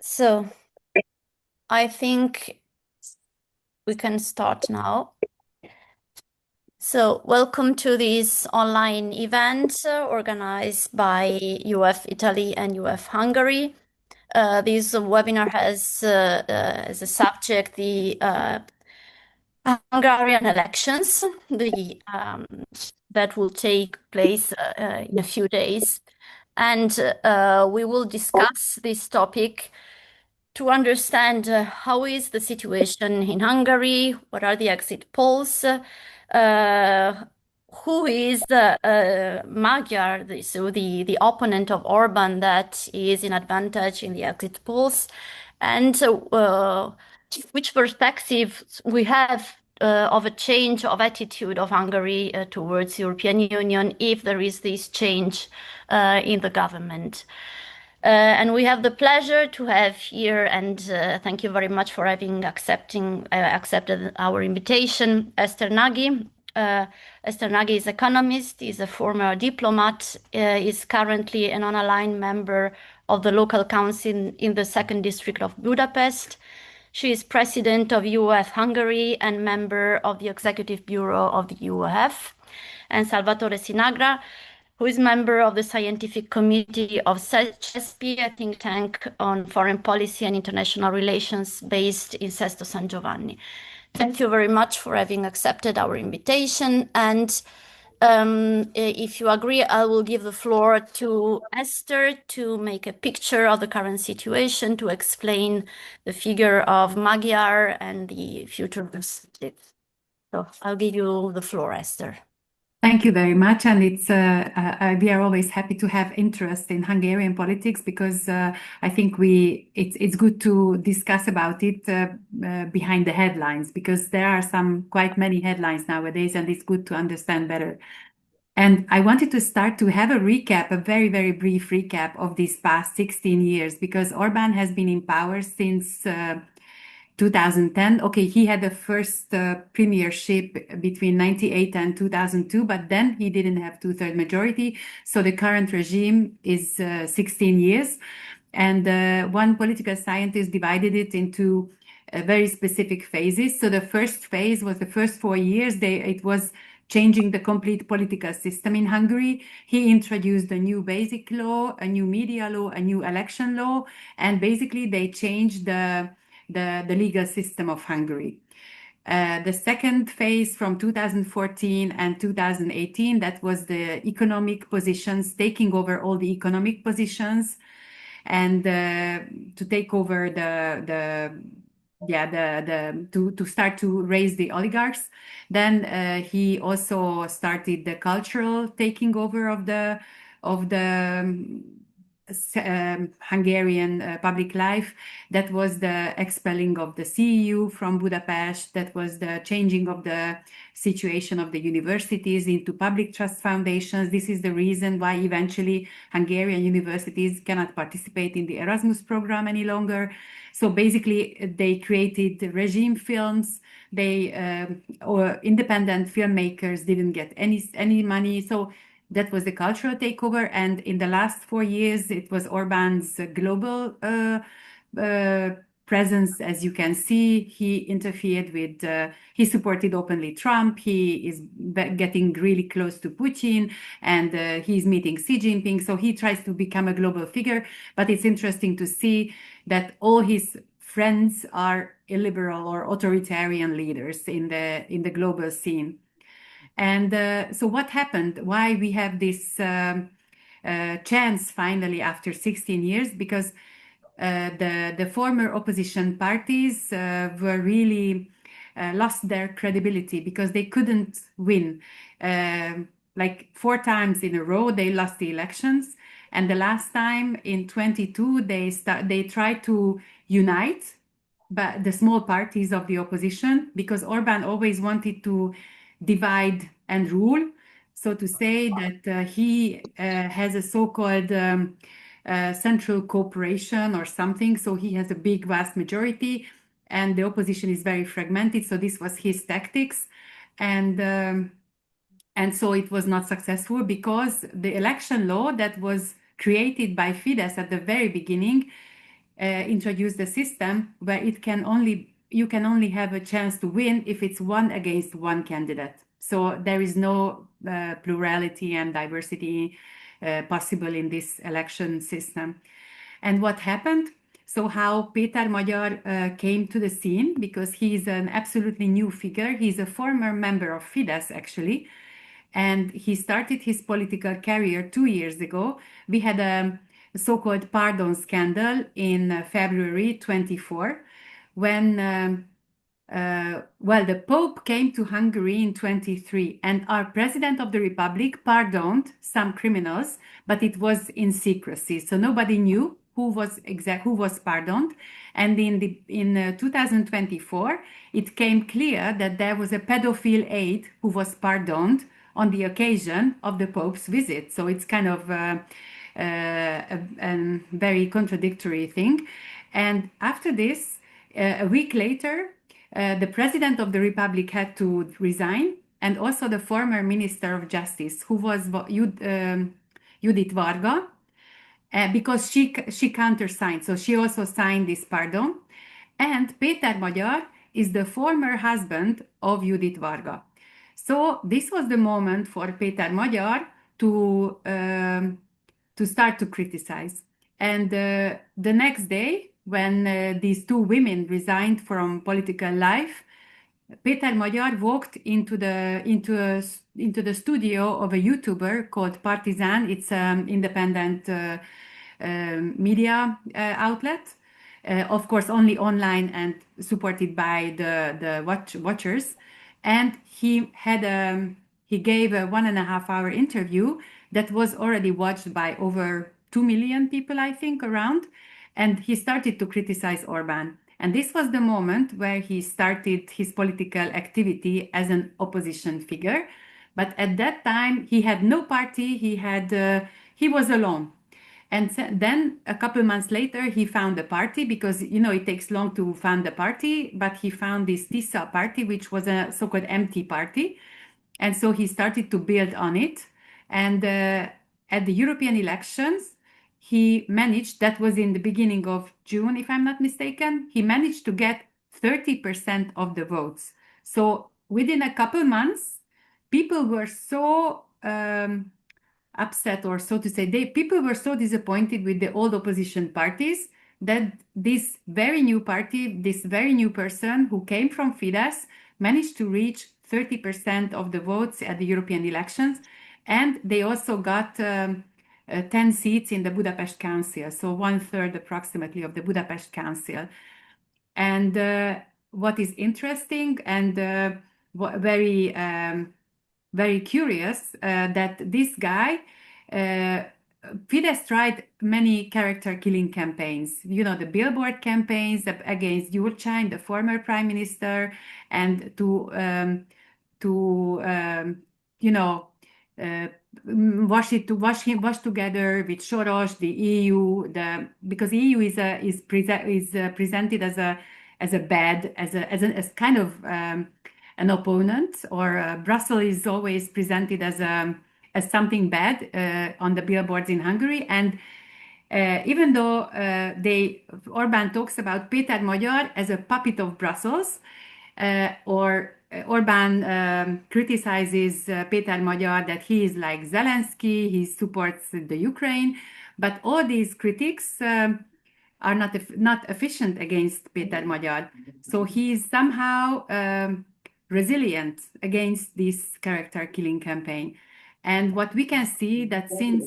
So I think we can start now. So welcome to this online event organized by UF Italy and UF Hungary. This webinar has as a subject the Hungarian elections, that will take place in a few days. And we will discuss this topic to understand how is the situation in Hungary, what are the exit polls, who is the Magyar, so the opponent of Orbán that is in advantage in the exit polls, and which perspectives we have of a change of attitude of Hungary towards the European Union if there is this change in the government. And we have the pleasure to have here, and thank you very much for having accepted our invitation, Eszter Nagy. Eszter Nagy is economist, is a former diplomat, is currently an unaligned member of the local council in the second district of Budapest. She is president of UF Hungary and member of the executive bureau of the UF. And Salvatore Sinagra, who is member of the Scientific Committee of CeSPI, a think tank on foreign policy and international relations based in Sesto San Giovanni. Thank you very much for having accepted our invitation. And if you agree, I will give the floor to Eszter to make a picture of the current situation, to explain the figure of Magyar and the future perspectives. So I'll give you the floor, Eszter. Thank you very much, and we are always happy to have interest in Hungarian politics because I think it's good to discuss about it behind the headlines, because there are quite many headlines nowadays, and it's good to understand better. And I wanted to start to have a very, very brief recap of these past 16 years, because Orbán has been in power since 2010. Okay, he had the first premiership between 98 and 2002, but then he didn't have two-thirds majority. So the current regime is 16 years. And one political scientist divided it into very specific phases. So the first phase was the first 4 years. It was changing the complete political system in Hungary. He introduced a new basic law, a new media law, a new election law, and basically they changed the legal system of Hungary. The second phase from 2014 and 2018, that was the economic positions, taking over all the economic positions and to take over to start to raise the oligarchs. Then he also started the cultural taking over of the Hungarian public life. That was the expelling of the CEU from Budapest. That was the changing of the situation of the universities into public trust foundations. This is the reason why eventually Hungarian universities cannot participate in the Erasmus program any longer. So basically they created regime films. Or independent filmmakers didn't get any money. So that was the cultural takeover. And in the last 4 years, it was Orbán's global presence. As you can see, he interfered with, he supported openly Trump. He is getting really close to Putin, and he's meeting Xi Jinping. So he tries to become a global figure. But it's interesting to see that all his friends are illiberal or authoritarian leaders in the global scene. And so what happened? Why we have this chance finally after 16 years? Because the former opposition parties were really lost their credibility because they couldn't win. Like 4 times in a row, they lost the elections. And the last time in 22, they tried to unite but the small parties of the opposition, because Orbán always wanted to divide and rule. So to say that he has a so-called central cooperation or something. So he has a big, vast majority, and the opposition is very fragmented. So this was his tactics. And so it was not successful because the election law that was created by Fidesz at the very beginning introduced a system where you can only have a chance to win if it's one against one candidate. So there is no plurality and diversity possible in this election system. And what happened? So how Péter Magyar came to the scene, because he's an absolutely new figure. He's a former member of Fidesz, actually, and he started his political career 2 years ago. We had a so-called pardon scandal in February 24, when the Pope came to Hungary in 23, and our President of the Republic pardoned some criminals, but it was in secrecy, so nobody knew who was pardoned. And in 2024, it came clear that there was a pedophile aide who was pardoned on the occasion of the Pope's visit. So it's kind of a very contradictory thing. And after this, a week later, the President of the Republic had to resign, and also the former Minister of Justice, who was Judit Varga, because she countersigned. So she also signed this pardon. And Péter Magyar is the former husband of Judit Varga. So this was the moment for Péter Magyar to start to criticize. And the next day, when these two women resigned from political life, Péter Magyar walked into the studio of a YouTuber called Partizan. It's an independent media outlet, of course, only online and supported by the watchers. And he gave a 1.5 hour interview that was already watched by over 2 million people, I think, around. And he started to criticize Orbán. And this was the moment where he started his political activity as an opposition figure. But at that time, he had no party. He was alone. And then a couple months later, he found a party, because, it takes long to found a party, but he found this TISA party, which was a so-called empty party. And so he started to build on it. And at the European elections, he managed, that was in the beginning of June, if I'm not mistaken, he managed to get 30% of the votes. So within a couple months, people were so upset, or so to say, people were so disappointed with the old opposition parties, that this very new party, this very new person who came from Fidesz, managed to reach 30% of the votes at the European elections. And they also got 10 seats in the Budapest Council, so 1/3 approximately of the Budapest Council. And what is interesting and very, very curious, that this guy, Fidesz tried many character killing campaigns, the billboard campaigns against Gyurcsány, the former prime minister, and to wash together with Soros, the EU, because the EU is presented as a bad, as kind of an opponent, or Brussels is always presented as something bad on the billboards in Hungary. And even though Orbán talks about Péter Magyar as a puppet of Brussels, or Orbán criticizes Péter Magyar that he is like Zelensky, he supports the Ukraine, but all these critics are not efficient against Péter Magyar. So he is somehow resilient against this character killing campaign. And what we can see that since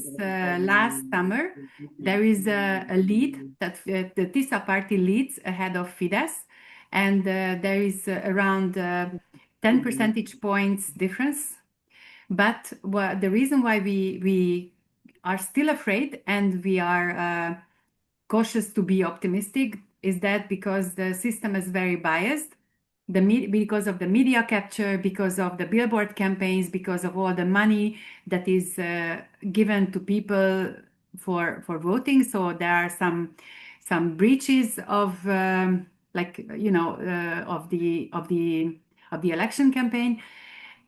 last summer, there is a lead that the TISA party leads ahead of Fidesz, and there is around 10 percentage points difference. But the reason why we are still afraid and we are cautious to be optimistic is that because the system is very biased, because of the media capture, because of the billboard campaigns, because of all the money that is given to people for voting. So there are some breaches of of the election campaign,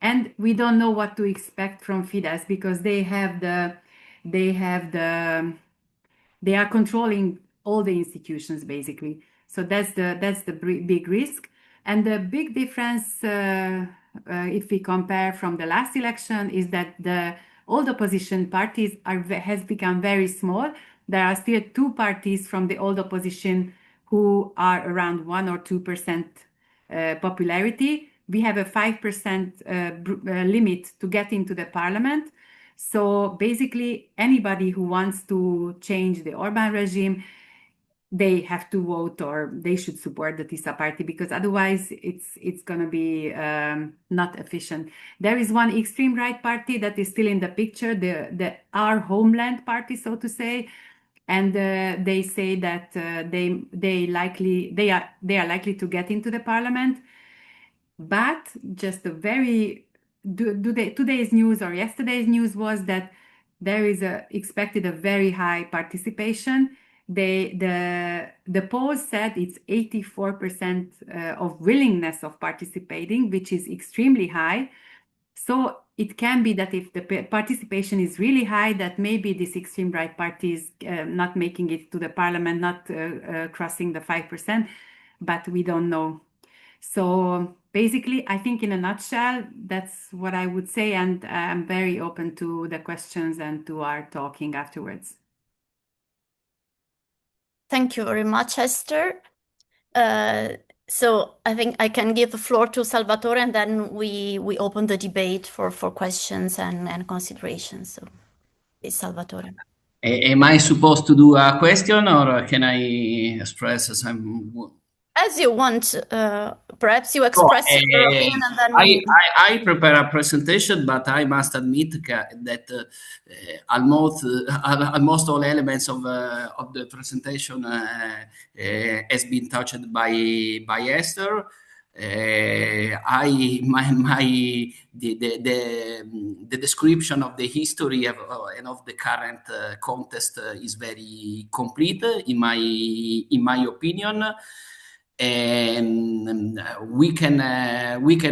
and we don't know what to expect from Fidesz, because they are controlling all the institutions, basically. So that's the big risk. And the big difference, if we compare from the last election, is that all the opposition parties has become very small. There are still two parties from the old opposition who are around 1 or 2% popularity. We have a 5% limit to get into the parliament. So basically, anybody who wants to change the Orbán regime, they have to vote or they should support the TISA party, because otherwise it's going to be not efficient. There is one extreme right party that is still in the picture, the Our Homeland party, so to say, and they say that they are likely to get into the parliament. But just a very today's news or yesterday's news was that there is expected a very high participation. The polls said it's 84% of willingness of participating, which is extremely high. So it can be that if the participation is really high, that maybe this extreme right party is not making it to the parliament, not crossing the 5%, but we don't know. So basically, I think in a nutshell, that's what I would say. And I'm very open to the questions and to our talking afterwards. Thank you very much, Eszter. So I think I can give the floor to Salvatore, and then we open the debate for questions and considerations. So it's Salvatore. Am I supposed to do a question, or can I express some? As you want. Perhaps you express your opinion, and then I prepare a presentation, but I must admit that almost all elements of the presentation has been touched by Eszter. The description of the history and of the current context is very complete in my opinion. And we can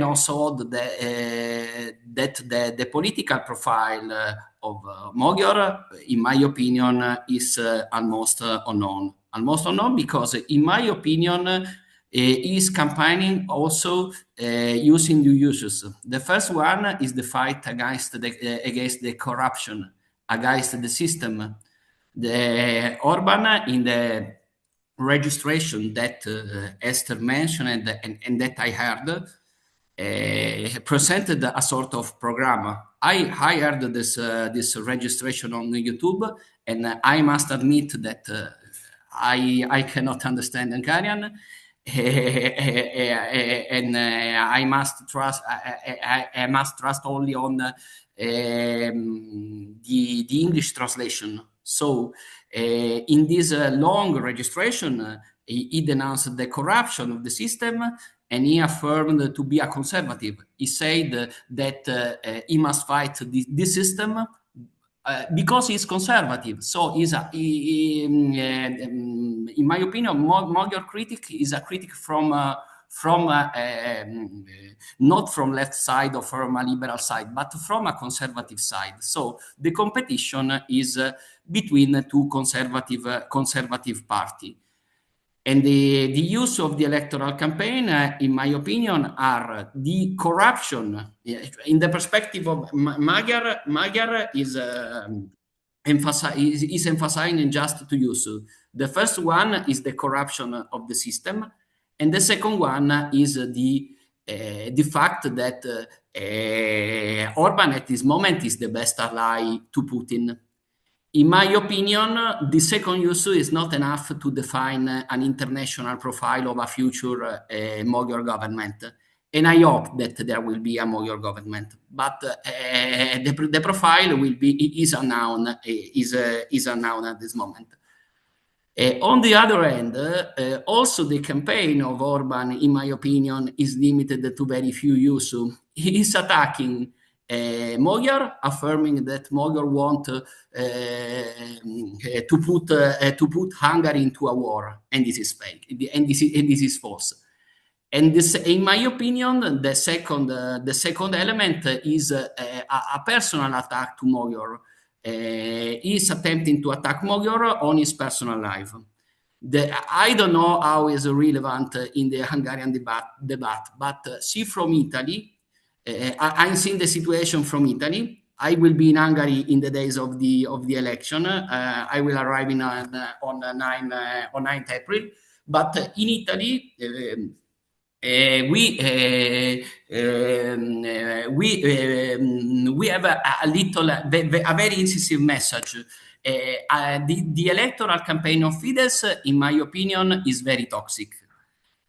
also add that the political profile of Magyar, in my opinion, is almost unknown. Almost unknown because, in my opinion, is campaigning also using new uses. The first one is the fight against the corruption, against the system. The Orbán in the registration that Eszter mentioned and that I heard presented a sort of program. I heard this registration on YouTube, and I must admit that I cannot understand Hungarian, and I must trust only on the English translation. So in this long registration, he denounced the corruption of the system, and he affirmed to be a conservative. He said that he must fight this system because he's conservative. So in my opinion, Magyar critic is a critic from not from left side or from a liberal side, but from a conservative side. So the competition is between the two conservative party. And the use of the electoral campaign, in my opinion, are the corruption. In the perspective of Magyar is emphasizing just two uses. The first one is the corruption of the system, and the second one is the fact that Orbán at this moment is the best ally to Putin. In my opinion, the second issue is not enough to define an international profile of a future Magyar government. And I hope that there will be a Magyar government. But the profile is unknown at this moment. On the other hand, also the campaign of Orbán, in my opinion, is limited to very few issues. He is attacking Magyar, affirming that Magyar want to put Hungary into a war, and this is fake, and this is false. And this, in my opinion, the second element is a personal attack to Magyar. He is attempting to attack Magyar on his personal life. I don't know how is relevant in the Hungarian debate, but see from Italy, I'm seeing the situation from Italy. I will be in Hungary in the days of the election. I will arrive on 9th April. But in Italy, we have a very incisive message. The electoral campaign of Fidesz, in my opinion, is very toxic.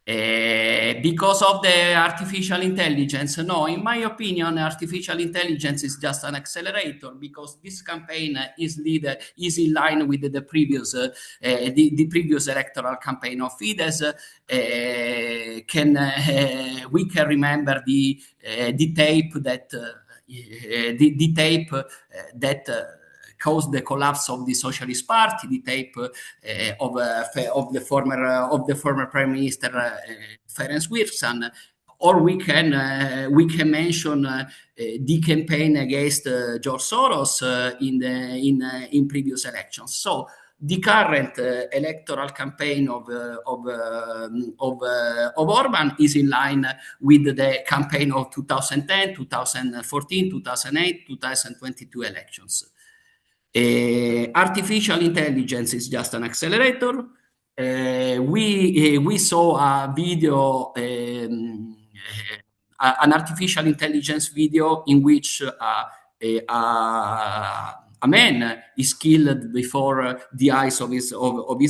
Because of the artificial intelligence. No, in my opinion, artificial intelligence is just an accelerator, because this campaign is in line with the previous previous electoral campaign of Fidesz. We can remember the tape that caused the collapse of the Socialist Party, the tape of the former Prime Minister Ferenc Wirsan, or we can mention the campaign against George Soros in previous elections. So the current electoral campaign of Orbán is in line with the campaign of 2010, 2014, 2008, 2022 elections. Artificial intelligence is just an accelerator. We saw a video, an artificial intelligence video in which a man is killed before the eyes of his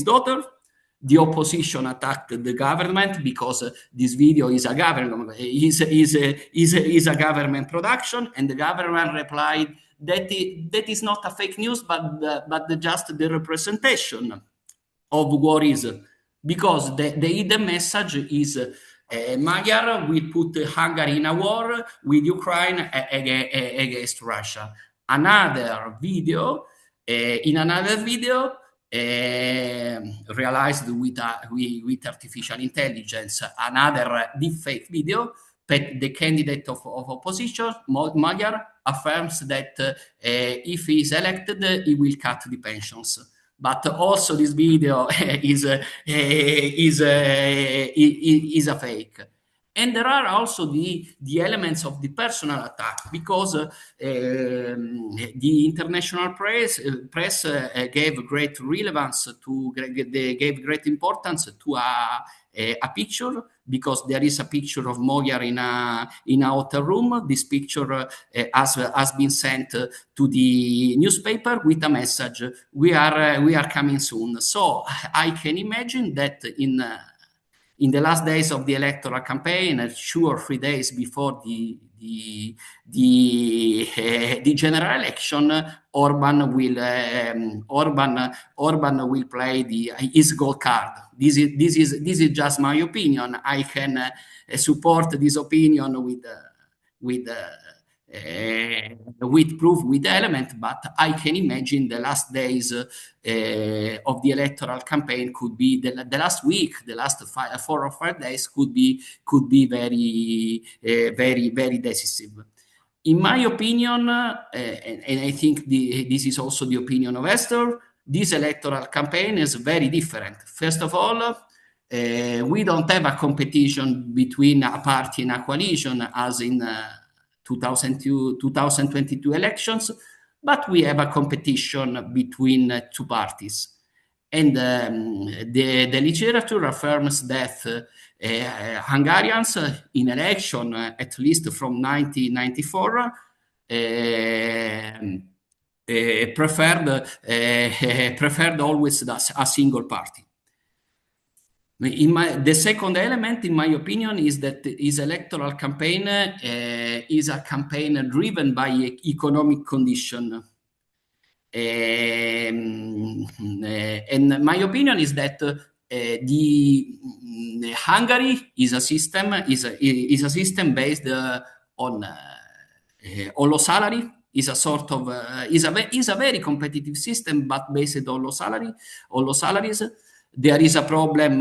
daughter. The opposition attacked the government because this video is a government is a government production, and the government replied that is not a fake news, but just the representation of what is, because the hidden message is Magyar will put Hungary in a war with Ukraine against Russia. In another video, realized with artificial intelligence, another deepfake video, but the candidate of opposition, Magyar, affirms that if he is elected, he will cut the pensions. But also this video is a fake. And there are also the elements of the personal attack, because the international press gave great relevance gave great importance to a picture, because there is a picture of Magyar in a hotel room. This picture has been sent to the newspaper with a message: we are coming soon. So I can imagine that in the last days of the electoral campaign, 2 or 3 days before the general election, Orbán will play his gold card. This is just my opinion. I can support this opinion with proof, with element, but I can imagine the last days of the electoral campaign could be the last week, the last 4 or 5 days could be very decisive. In my opinion, and I think this is also the opinion of Eszter, this electoral campaign is very different. First of all, we don't have a competition between a party and a coalition as in 2022 elections, but we have a competition between 2 parties. And the literature affirms that Hungarians in election, at least from 1994, preferred always a single party. The second element, in my opinion, is that his electoral campaign is a campaign driven by economic condition. And my opinion is that Hungary is a system based on low salary. Is a sort of is a very competitive system, but based on low salaries. There is a problem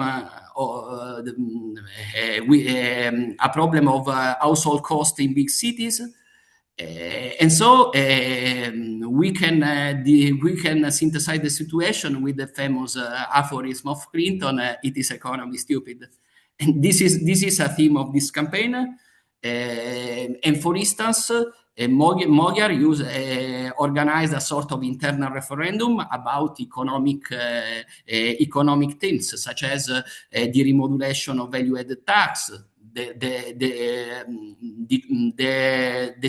of household cost in big cities, And so we can synthesize the situation with the famous aphorism of Clinton: "It is economy, stupid." And this is a theme of this campaign. And for instance, Magyar organized a sort of internal referendum about economic themes, such as the remodulation of value-added tax, the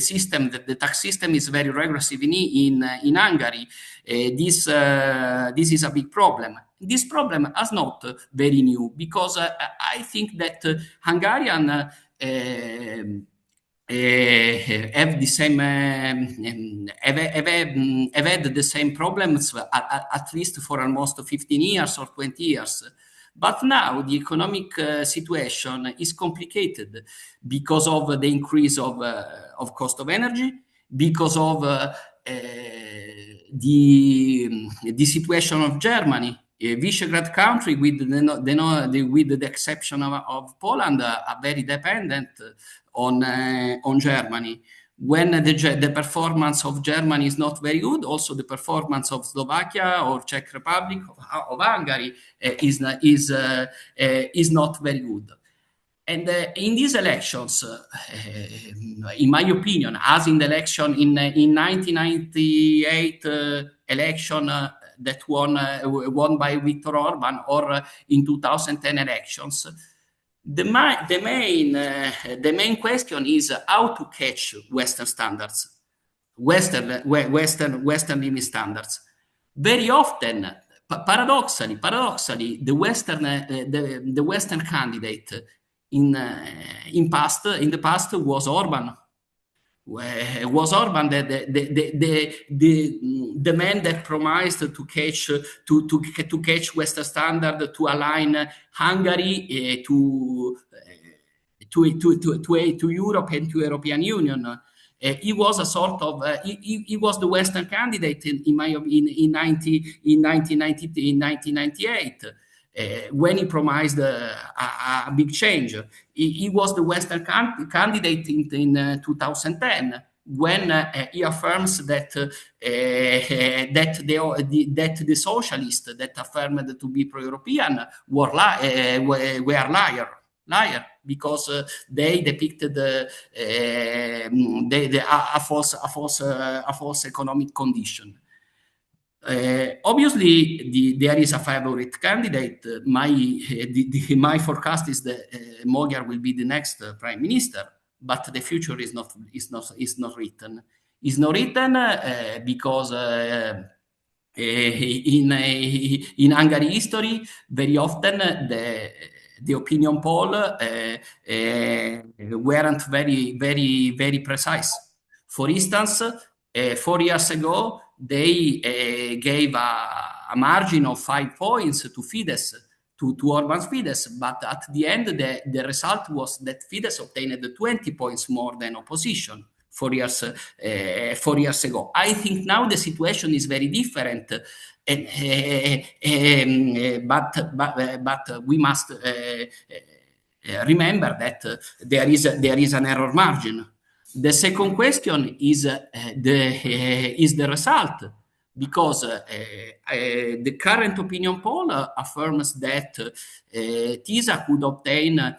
system, the tax system is very regressive in Hungary. This is a big problem. This problem is not very new, because I think that Hungarian have the same have had the same problems at least for almost 15 years or 20 years. But now the economic situation is complicated because of the increase of cost of energy, because of the situation of Germany. A Visegrad country, with the exception of Poland, are very dependent on Germany. When the performance of Germany is not very good, also the performance of Slovakia or Czech Republic of Hungary is not very good. And in these elections, in my opinion, as in the election in 1998 election that won by Viktor Orbán, or in 2010 elections, the main question is how to catch Western standards, Western living standards. Very often, paradoxally, the Western candidate in the past was Orbán. Was Orbán the man that promised to catch Western standard, to align Hungary to Europe and to European Union? He was a sort of he was the Western candidate in 1998. When he promised a big change. He was the Western candidate in 2010, when he affirms that the socialists that affirmed to be pro-European were liar, because they depicted a false economic condition. Obviously, there is a favorite candidate. My forecast is that Magyar will be the next prime minister, but the future is not written. It's not written because in Hungary history, very often the opinion poll weren't very precise. For instance, 4 years ago, they gave a margin of 5 points to Fidesz, to Orbán's Fidesz, but at the end, the result was that Fidesz obtained 20 points more than opposition 4 years ago. I think now the situation is very different, but we must remember that there is an error margin. The second question is the result, because the current opinion poll affirms that TISA could obtain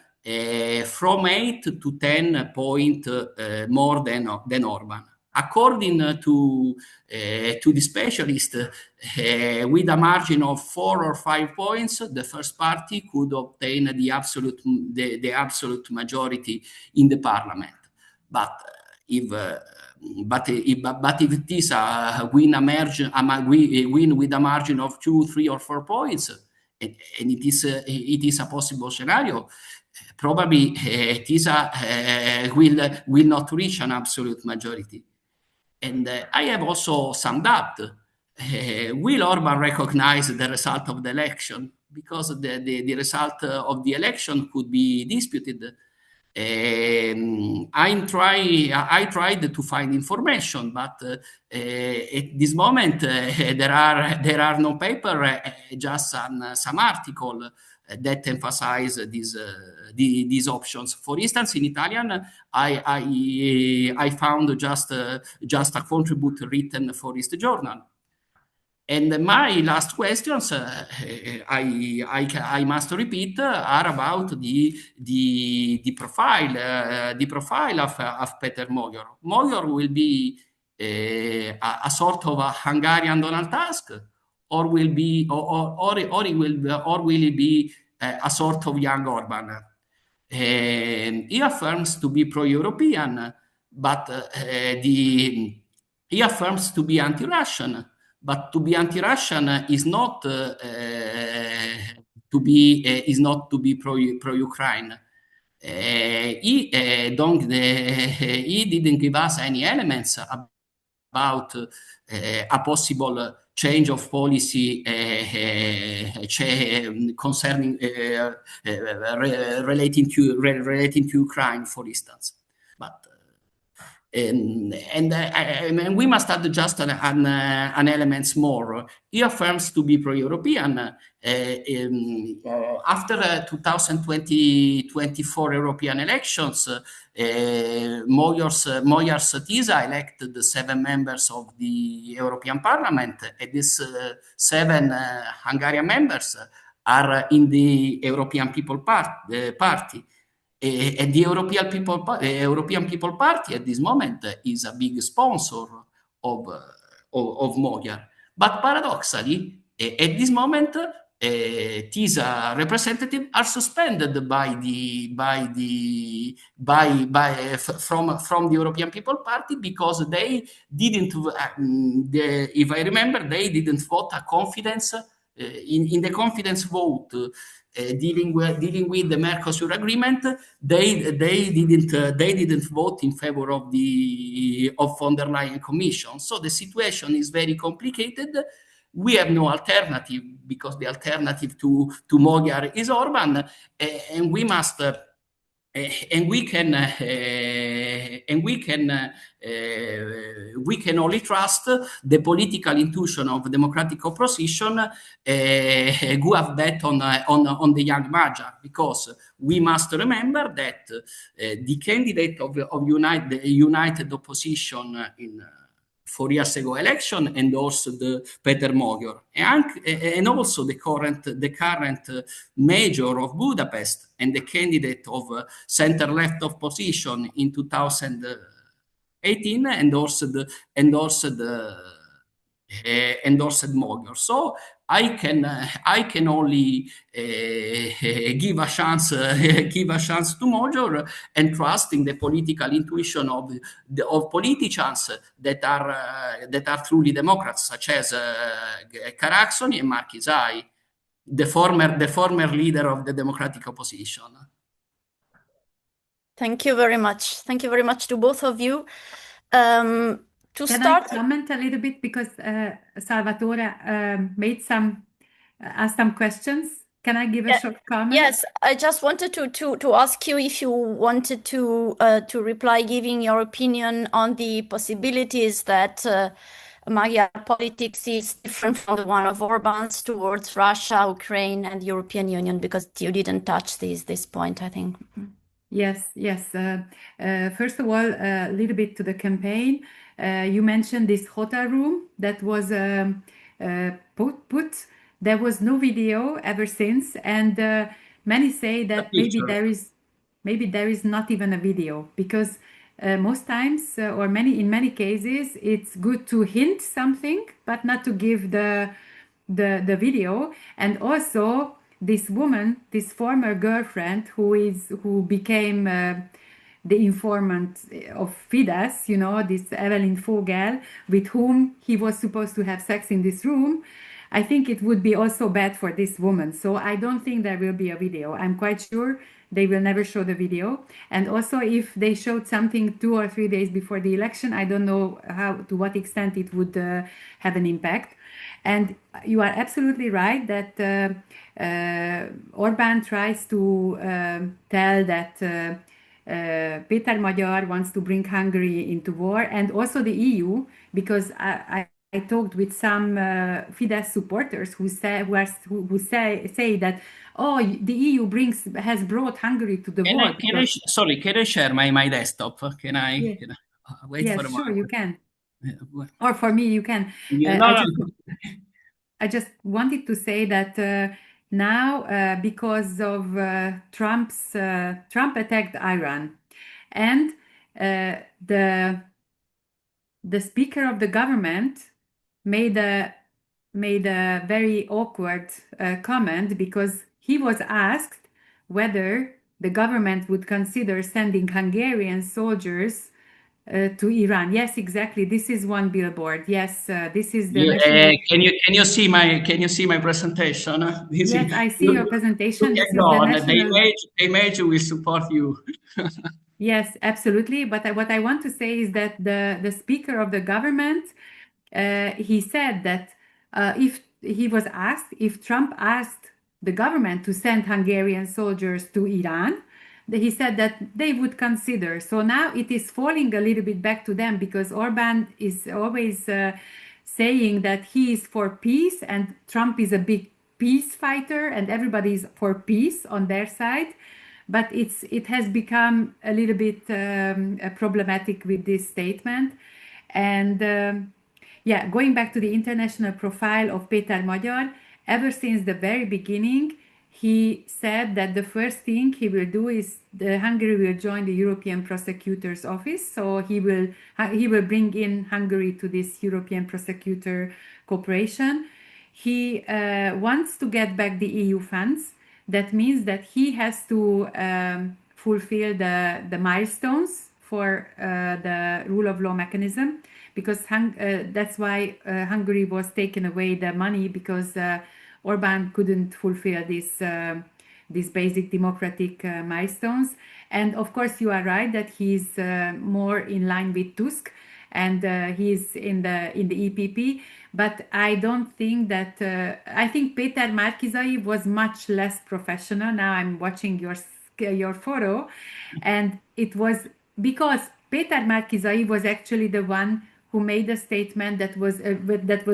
from 8 to 10 points more than Orbán. According to the specialist, with a margin of 4 or 5 points, the first party could obtain the absolute majority in the parliament. But if TISA win with a margin of 2, 3, or 4 points, and it is a possible scenario, probably TISA will not reach an absolute majority. And I have also some doubt. Will Orbán recognize the result of the election? Because the result of the election could be disputed. I tried to find information, but at this moment there are no paper, just some article that emphasize these options. For instance, in Italian, I found just a contribute written for East Journal. And my last questions, I must repeat, are about the profile of Peter Magyar. Magyar will be a sort of a Hungarian Donald Tusk, or will he be a sort of young Orban? He affirms to be pro-European, but he affirms to be anti-Russian. But to be anti-Russian is not to be pro-Ukraine. He didn't give us any elements about a possible change of policy concerning relating to Ukraine, for instance. But and we must add just an element more. He affirms to be pro-European. After 2024 European elections, Magyar's TISA elected the 7 members of the European Parliament, and these 7 Hungarian members are in the European People Party. And the European People Party at this moment is a big sponsor of Magyar. But paradoxically, at this moment, TISA representatives are suspended from the European People Party because they didn't, if I remember, they didn't vote a confidence in the confidence vote. Dealing with the Mercosur agreement, they didn't vote in favor of von der Leyen Commission. So the situation is very complicated. We have no alternative because the alternative to Magyar is Orban, and we must. And we can only trust the political intuition of democratic opposition who have bet on the young Magyar, because we must remember that the candidate of the united opposition in 4 years ago election endorsed Peter Magyar, and also the current mayor of Budapest and the candidate of center-left opposition in 2018 endorsed Magyar. So I can only give a chance to Magyar and trust in the political intuition of politicians that are truly Democrats, such as Caraxoni and Marchisai, the former leader of the democratic opposition. Thank you very much. Thank you very much to both of you. Can I comment a little bit, because Salvatore asked some questions? Can I give a short comment? Yes, I just wanted to ask you if you wanted to reply, giving your opinion on the possibilities that Magyar politics is different from the one of Orban's towards Russia, Ukraine, and the European Union, because you didn't touch this point, I think. Yes. First of all, a little bit to the campaign. You mentioned this hotel room that was put. There was no video ever since, and many say that maybe there is not even a video, because most times, or in many cases, it's good to hint something, but not to give the video. And also, this woman, this former girlfriend who became the informant of Fidesz, this Evelyn Fogel, with whom he was supposed to have sex in this room, I think it would be also bad for this woman. So I don't think there will be a video. I'm quite sure they will never show the video. And also, if they showed something 2 or 3 days before the election, I don't know to what extent it would have an impact. And you are absolutely right that Orbán tries to tell that Péter Magyar wants to bring Hungary into war, and also the EU, because I talked with some Fidesz supporters who say that, oh, the EU has brought Hungary to the war. Sorry, can I share my desktop? Can I wait Yes, for a sure, moment? you can. Or for me, you can. No. I just wanted to say that now, because of Trump attacked Iran, and the Speaker of the government made a very awkward comment, because he was asked whether the government would consider sending Hungarian soldiers to Iran. Yes, exactly. This is one billboard. Yes, this is the national. Can you see my presentation? Yes, I see your presentation. You This can is go the on. national. The image will support you. Yes, absolutely. But what I want to say is that the Speaker of the government, he said that if he was asked if Trump asked the government to send Hungarian soldiers to Iran, he said that they would consider. So now it is falling a little bit back to them, because Orbán is always saying that he is for peace and Trump is a big peace fighter and everybody is for peace on their side. But it has become a little bit problematic with this statement. And yeah, going back to the international profile of Péter Magyar, ever since the very beginning, he said that the first thing he will do is Hungary will join the European Prosecutor's Office. So he will bring in Hungary to this European Prosecutor Cooperation. He wants to get back the EU funds. That means that he has to fulfill the milestones for the rule of law mechanism, because that's why Hungary was taken away the money, because Orbán couldn't fulfill these basic democratic milestones. And of course, you are right that he's more in line with Tusk, and he's in the EPP. But I don't think that. I think Péter Márki-Zay was much less professional. Now I'm watching your photo, and it was because Péter Márki-Zay was actually the one who made a statement that was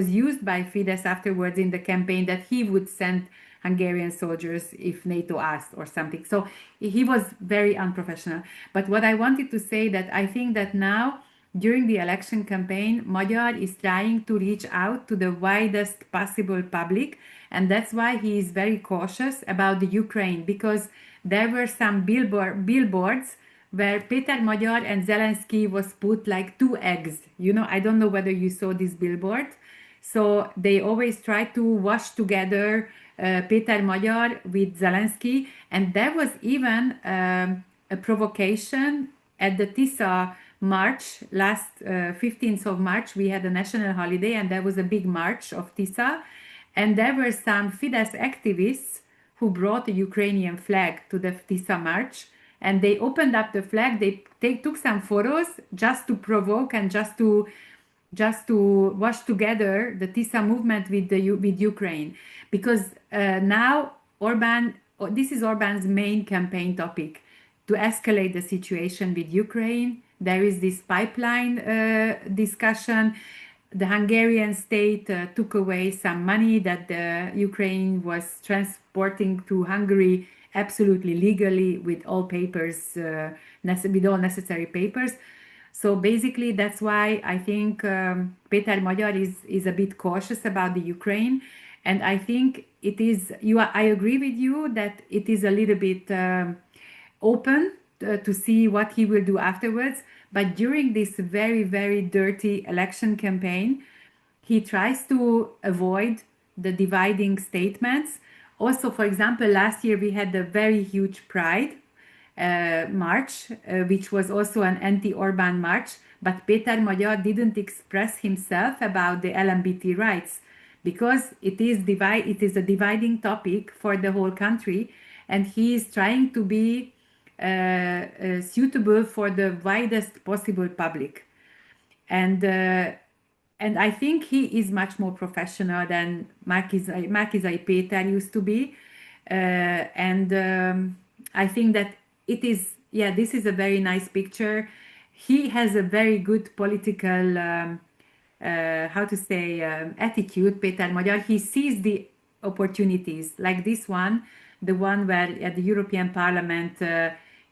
used by Fidesz afterwards in the campaign, that he would send Hungarian soldiers if NATO asked or something. So he was very unprofessional. But what I wanted to say, that I think that now, during the election campaign, Magyar is trying to reach out to the widest possible public, and that's why he is very cautious about the Ukraine, because there were some billboards where Péter Magyar and Zelensky was put like two eggs. You know, I don't know whether you saw this billboard. So they always try to wash together Péter Magyar with Zelensky, and there was even a provocation at the TISA March, last 15th of March, we had a national holiday, and there was a big march of TISA, and there were some Fidesz activists who brought a Ukrainian flag to the TISA march, and they opened up the flag, they took some photos just to provoke and just to wash together the TISA movement with Ukraine, because now this is Orbán's main campaign topic, to escalate the situation with Ukraine. There is this pipeline discussion. The Hungarian state took away some money that the Ukraine was transporting to Hungary absolutely legally, with all papers, with all necessary papers. So basically, that's why I think Péter Magyar is a bit cautious about the Ukraine, and I think it is. I agree with you that it is a little bit open to see what he will do afterwards. But during this very, very dirty election campaign, he tries to avoid the dividing statements. Also, for example, last year we had a very huge Pride march, which was also an anti-Orbán march, but Péter Magyar didn't express himself about the LMBT rights, because it is a dividing topic for the whole country, and he is trying to be suitable for the widest possible public. And I think he is much more professional than Márki-Zay Péter used to be. I think that this is a very nice picture. He has a very good political how to say, attitude, Péter Magyar. He sees the opportunities like this one, the one where at the European Parliament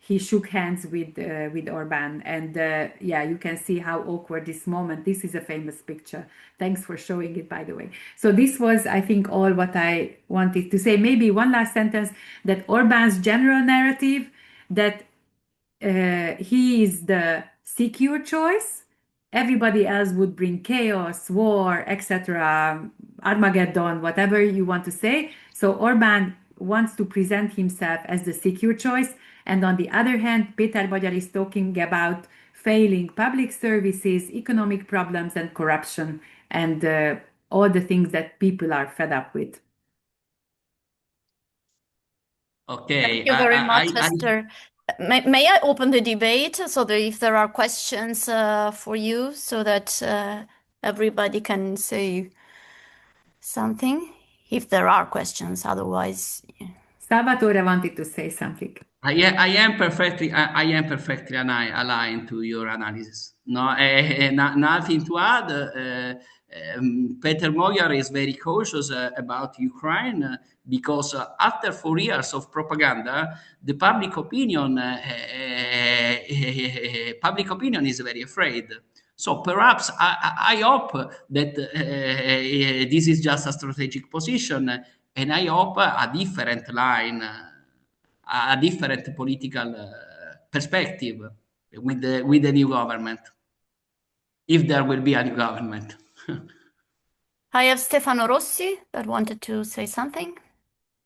he shook hands with Orbán, and yeah, you can see how awkward this moment. This is a famous picture. Thanks for showing it, by the way. So this was, I think, all what I wanted to say. Maybe one last sentence, that Orbán's general narrative, that he is the secure choice. Everybody else would bring chaos, war, etc., Armageddon, whatever you want to say. So Orbán wants to present himself as the secure choice. And on the other hand, Péter Magyar is talking about failing public services, economic problems, and corruption, and all the things that people are fed up with. Okay. Thank you very much, Eszter. May I open the debate so that if there are questions for you, so that everybody can say something? If there are questions, otherwise. Salvatore wanted to say something. I am perfectly aligned to your analysis. No, nothing to add. Peter Magyar is very cautious about Ukraine because after 4 years of propaganda, the public opinion is very afraid. So perhaps I hope that this is just a strategic position, and I hope a different line. A different political perspective with the new government, if there will be a new government. I have Stefano Rossi that wanted to say something.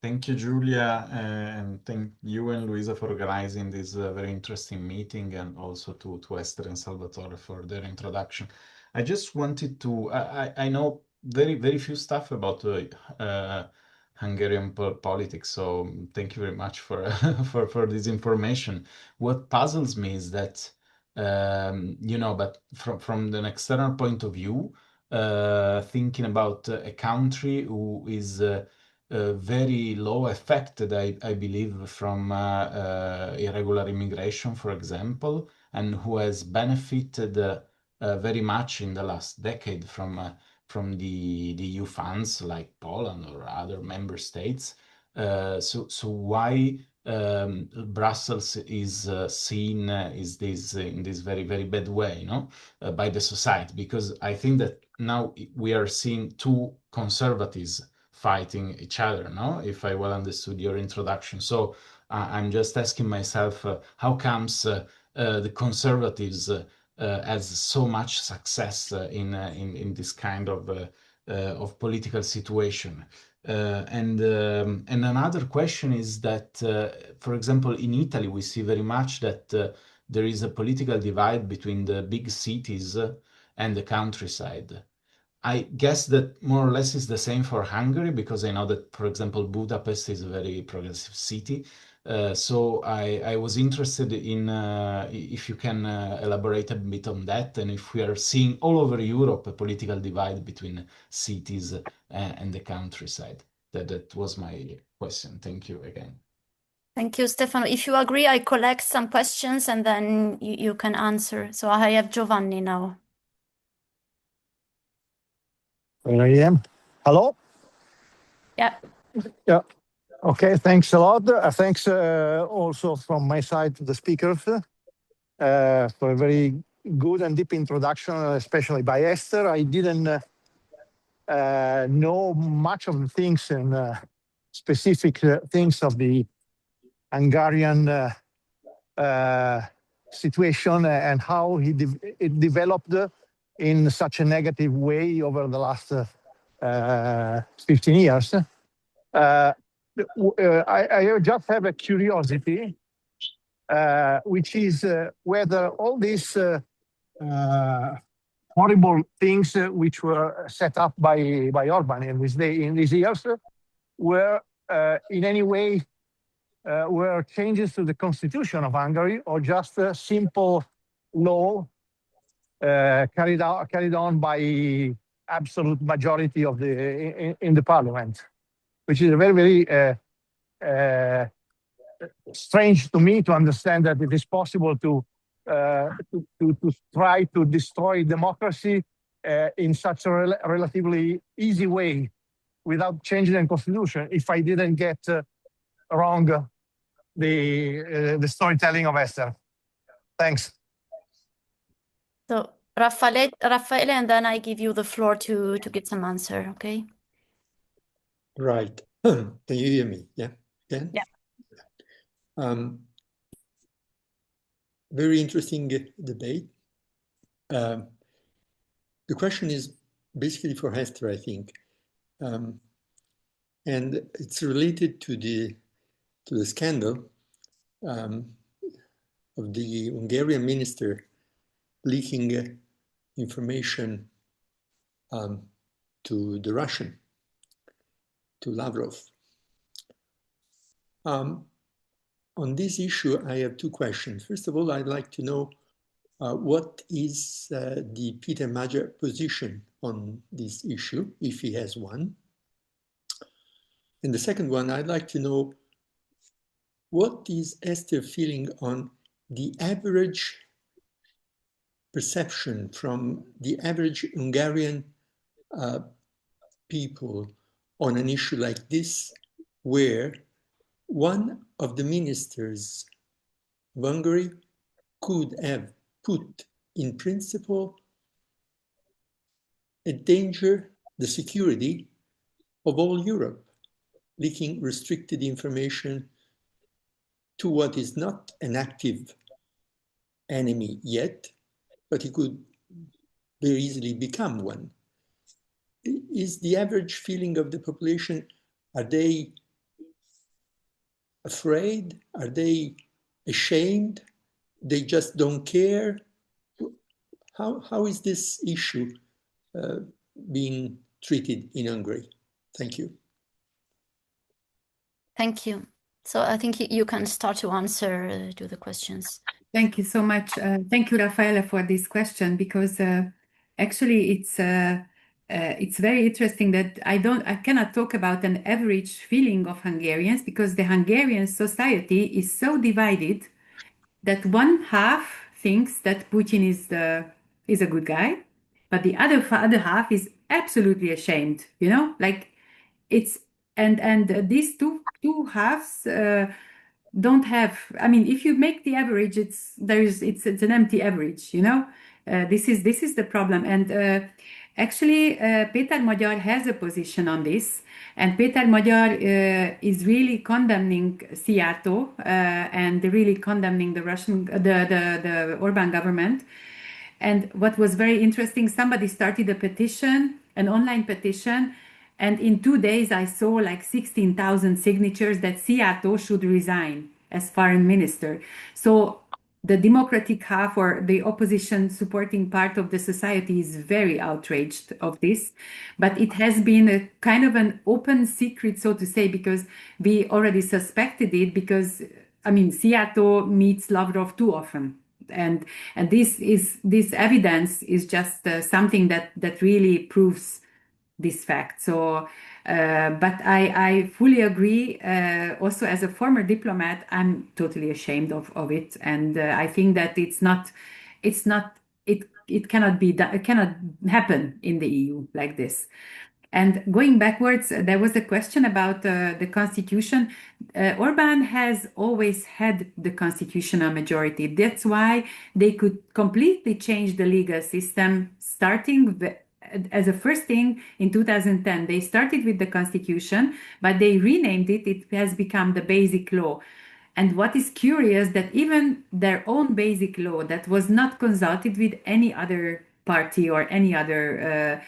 Thank you, Giulia, and thank you and Luisa for organizing this very interesting meeting, and also to Eszter and Salvatore for their introduction. I just wanted to, I know very few stuff about Hungarian politics, so thank you very much for for this information. What puzzles me is that but from an external point of view, thinking about a country who is very low affected, I believe, from irregular immigration, for example, and who has benefited very much in the last decade from the EU funds, like Poland or other member states. So why Brussels is seen is this in this very bad way, by the society? Because I think that now we are seeing two conservatives fighting each other, if I well understood your introduction. So I'm just asking myself, how comes the conservatives has so much success in this kind of political situation? And another question is that, for example, in Italy, we see very much that there is a political divide between the big cities and the countryside. I guess that more or less is the same for Hungary, because I know that, for example, Budapest is a very progressive city. So I was interested in if you can elaborate a bit on that, and if we are seeing all over Europe a political divide between cities and the countryside. That was my question. Thank you again. Thank you, Stefano. If you agree, I collect some questions and then you can answer. So I have Giovanni now. Here I am. Hello? Yeah. Yeah. Okay, thanks a lot. Thanks also from my side to the speakers for a very good and deep introduction, especially by Eszter. I didn't know much of the things and specific things of the Hungarian situation and how it developed in such a negative way over the last 15 years. I just have a curiosity, which is whether all these horrible things which were set up by Orbán in these years were in any way were changes to the constitution of Hungary, or just a simple law carried on by absolute majority of in the parliament, which is a very strange to me to understand that it is possible to try to destroy democracy in such a relatively easy way without changing the constitution if I didn't get wrong the storytelling of Eszter. Thanks. So Raffaele, and then I give you the floor to get some answer, okay? Right. Can you hear me? Yeah. Again? Yeah. Very interesting debate. The question is basically for Eszter, I think, and it's related to the scandal of the Hungarian minister leaking information to the Russian, to Lavrov. On this issue, I have two questions. First of all, I'd like to know what is the Peter Magyar position on this issue, if he has one. And the second one, I'd like to know what is Eszter feeling on the average perception from the average Hungarian people on an issue like this, where one of the ministers of Hungary could have put in principle at danger the security of all Europe, leaking restricted information to what is not an active enemy yet, but he could very easily become one. Is the average feeling of the population, are they afraid? Are they ashamed? They just don't care? How is this issue being treated in Hungary? Thank you. Thank you. So I think you can start to answer to the questions. Thank you so much. Thank you, Raffaele, for this question, because actually it's very interesting that I cannot talk about an average feeling of Hungarians, because the Hungarian society is so divided that one half thinks that Putin is a good guy, but the other half is absolutely ashamed. You know, like it's and these two halves don't have. I mean, if you make the average, it's an empty average. You know, this is the problem. And actually, Péter Magyar has a position on this. And Péter Magyar is really condemning Szijjártó and really condemning the Orbán government. And what was very interesting, somebody started a petition, an online petition, and in 2 days I saw like 16,000 signatures that Szijjártó should resign as foreign minister. So the democratic half, or the opposition supporting part of the society, is very outraged of this. But it has been a kind of an open secret, so to say, because we already suspected it, because, I mean, Szijjártó meets Lavrov too often. And this evidence is just something that really proves this fact. So, but I fully agree. Also, as a former diplomat, I'm totally ashamed of it, and I think that it cannot be done. It cannot happen in the EU like this. And going backwards, there was a question about the constitution. Orbán has always had the constitutional majority. That's why they could completely change the legal system, starting as a first thing in 2010. They started with the constitution, but they renamed it. It has become the basic law. And what is curious, that even their own basic law that was not consulted with any other party or any other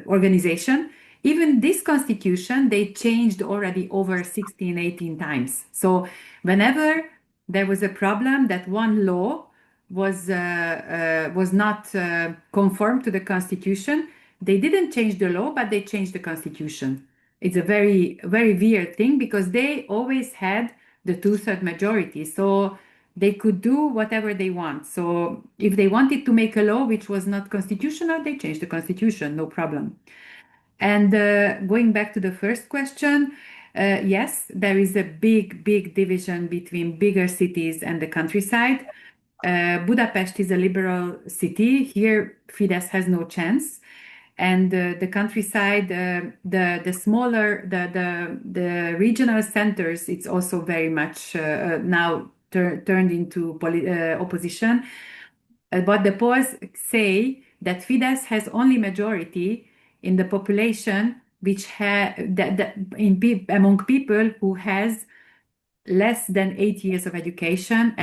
organization, even this constitution, they changed already over 16, 18 times. So whenever there was a problem that one law was not conform to the constitution, they didn't change the law, but they changed the constitution. It's a very, very weird thing, because they always had the 2/3 majority. So they could do whatever they want. So if they wanted to make a law which was not constitutional, they changed the constitution, no problem. And going back to the first question, yes, there is a big division between bigger cities and the countryside. Budapest is a liberal city. Here, Fidesz has no chance. And the countryside, the smaller, the regional centers, it's also very much now turned into opposition. But the polls say that Fidesz has only majority in the population, which among people who has less than 8 years of education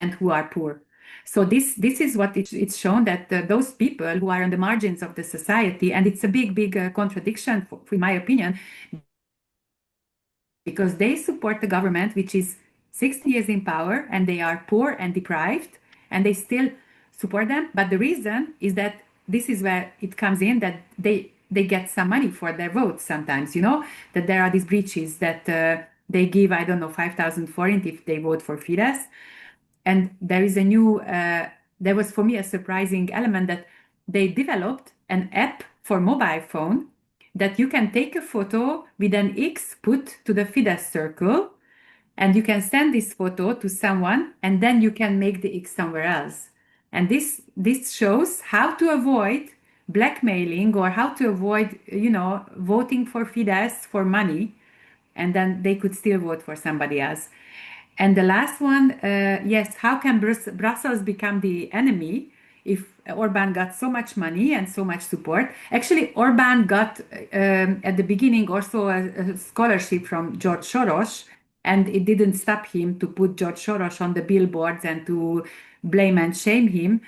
and who are poor. So this is what it's shown, that those people who are on the margins of the society, and it's a big contradiction, in my opinion, because they support the government, which is 60 years in power, and they are poor and deprived, and they still support them. But the reason is that this is where it comes in, that they get some money for their votes sometimes, that there are these breaches that they give, I don't know, 5,000 forint if they vote for Fidesz. And there is there was for me a surprising element that they developed an app for mobile phone that you can take a photo with an X put to the Fidesz circle, and you can send this photo to someone, and then you can make the X somewhere else. And this shows how to avoid blackmailing, or how to avoid, voting for Fidesz for money, and then they could still vote for somebody else. And the last one, yes, how can Brussels become the enemy if Orbán got so much money and so much support? Actually, Orbán got at the beginning also a scholarship from George Soros, and it didn't stop him to put George Soros on the billboards and to blame and shame him.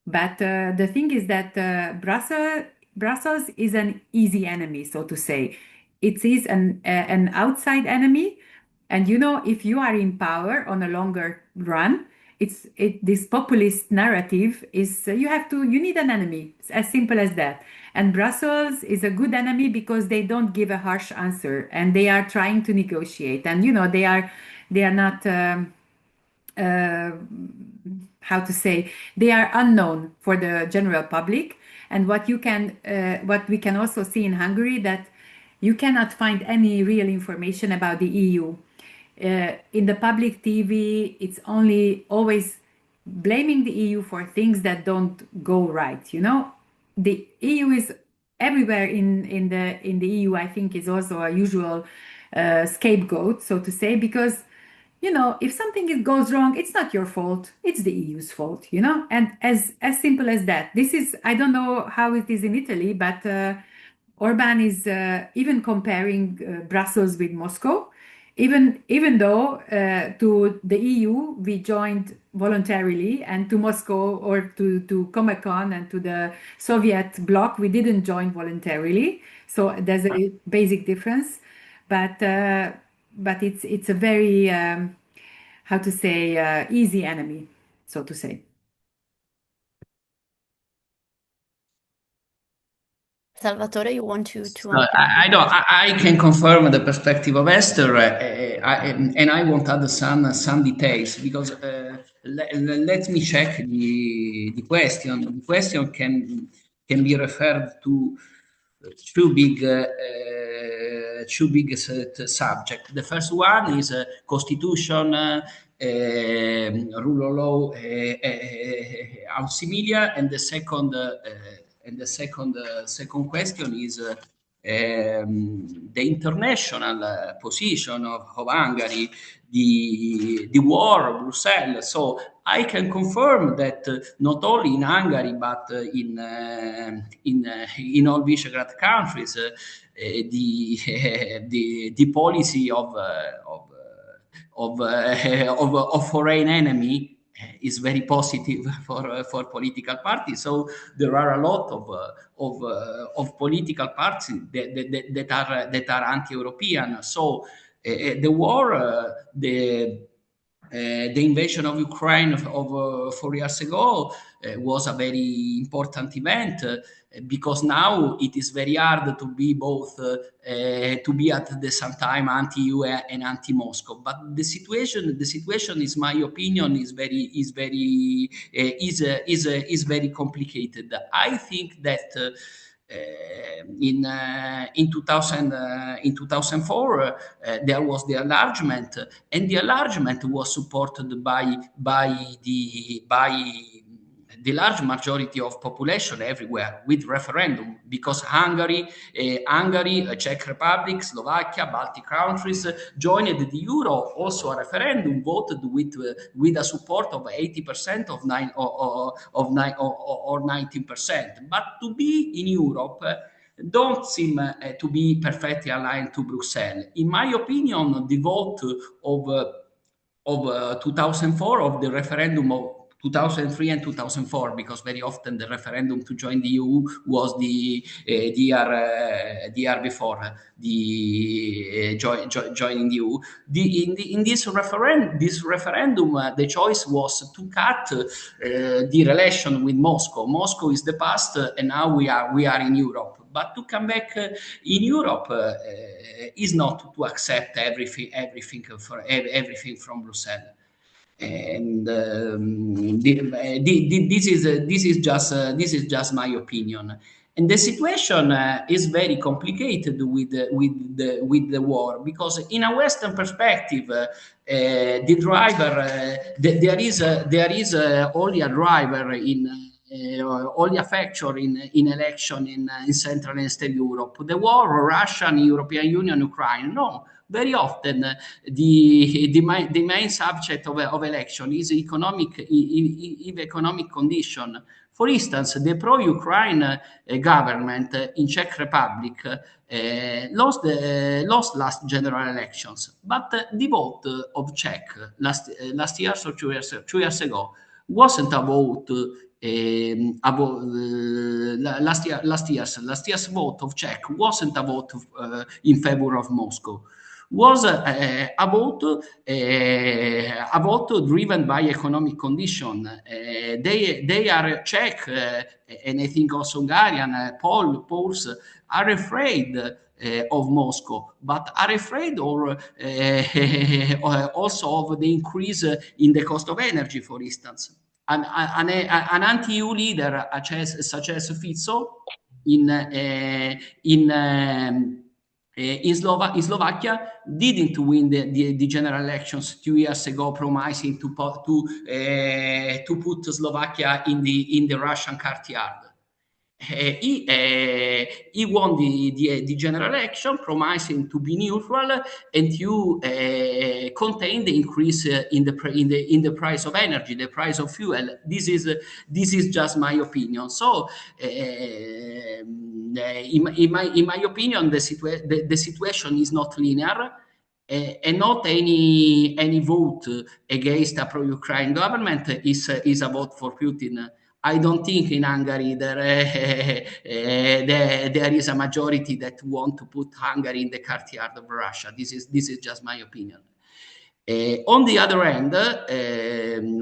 But the thing is that Brussels is an easy enemy, so to say. It is an outside enemy. And if you are in power on a longer run, this populist narrative is you need an enemy. It's as simple as that. And Brussels is a good enemy because they don't give a harsh answer, and they are trying to negotiate. And they are not how to say, they are unknown for the general public. And what we can also see in Hungary, that you cannot find any real information about the EU. In the public TV, it's only always blaming the EU for things that don't go right. The EU is everywhere in the EU. I think is also a usual scapegoat, so to say, because if something goes wrong, it's not your fault; it's the EU's fault. And as simple as that. I don't know how it is in Italy, but Orbán is even comparing Brussels with Moscow. Even though to the EU we joined voluntarily, and to Moscow or to Comecon and to the Soviet bloc we didn't join voluntarily. So there's a basic difference, but it's a very how to say easy enemy, so to say. Salvatore, you want to I can confirm the perspective of Eszter, and I want to add some details, because let me check the question. The question can be referred to two big subjects. The first one is constitution, rule of law, auxiliar, and the second. And the second question is the international position of Hungary, the war of Brussels. So I can confirm that not only in Hungary but in all Visegrad countries, the policy of foreign enemy is very positive for political parties. So there are a lot of political parties that are anti-European. So the war, the invasion of Ukraine of 4 years ago was a very important event, because now it is very hard to be both to be at the same time anti-EU and anti-Moscow. But the situation is, my opinion, is very complicated. I think that in 2004 there was the enlargement, and the enlargement was supported by the large majority of population everywhere with referendum, because Hungary, Czech Republic, Slovakia, Baltic countries joined the euro. Also a referendum voted with a support of 80% or 19%. But to be in Europe don't seem to be perfectly aligned to Brussels. In my opinion, the vote of 2004, of the referendum of 2003 and 2004, because very often the referendum to join the EU was the year before joining the EU. In this referendum, the choice was to cut the relation with Moscow. Moscow is the past, and now we are in Europe. But to come back in Europe is not to accept everything from Brussels. And this is just my opinion. And the situation is very complicated with the war, because in a Western perspective, the driver there is only a driver in. Only a factor in election in Central and Eastern Europe. The war, Russia, European Union, Ukraine. No, very often the main subject of election is economic condition. For instance, the pro-Ukraine government in Czech Republic lost last general elections, but the vote of Czech last year, so 2 years ago, wasn't a vote. Last year's vote of Czech wasn't a vote in favor of Moscow. Was a vote driven by economic condition. They are Czech, and I think also Hungarian, Poles are afraid of Moscow, but are afraid or also of the increase in the cost of energy, for instance. An anti-EU leader such as Fico in Slovakia didn't win the general elections 2 years ago, promising to put Slovakia in the Russian courtyard. He won the general election, promising to be neutral and to contain the increase in the price of energy, the price of fuel. This is just my opinion. So, in my opinion, the situation is not linear. And not any vote against a pro-Ukraine government is a vote for Putin. I don't think in Hungary there is a majority that want to put Hungary in the courtyard of Russia. This is just my opinion. On the other hand,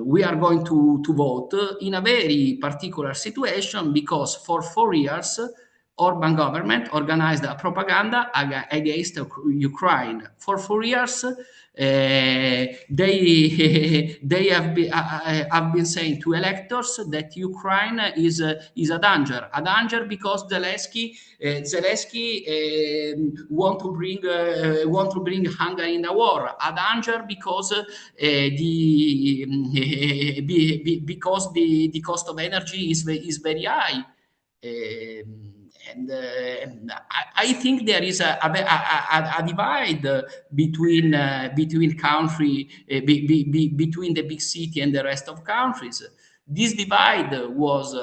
we are going to vote in a very particular situation, because for 4 years Orbán government organized a propaganda against Ukraine. For 4 years, they have been saying to electors that Ukraine is a danger because Zelensky want to bring Hungary in a war, a danger because the cost of energy is very high. And I think there is a divide between country, between the big city and the rest of countries. This divide was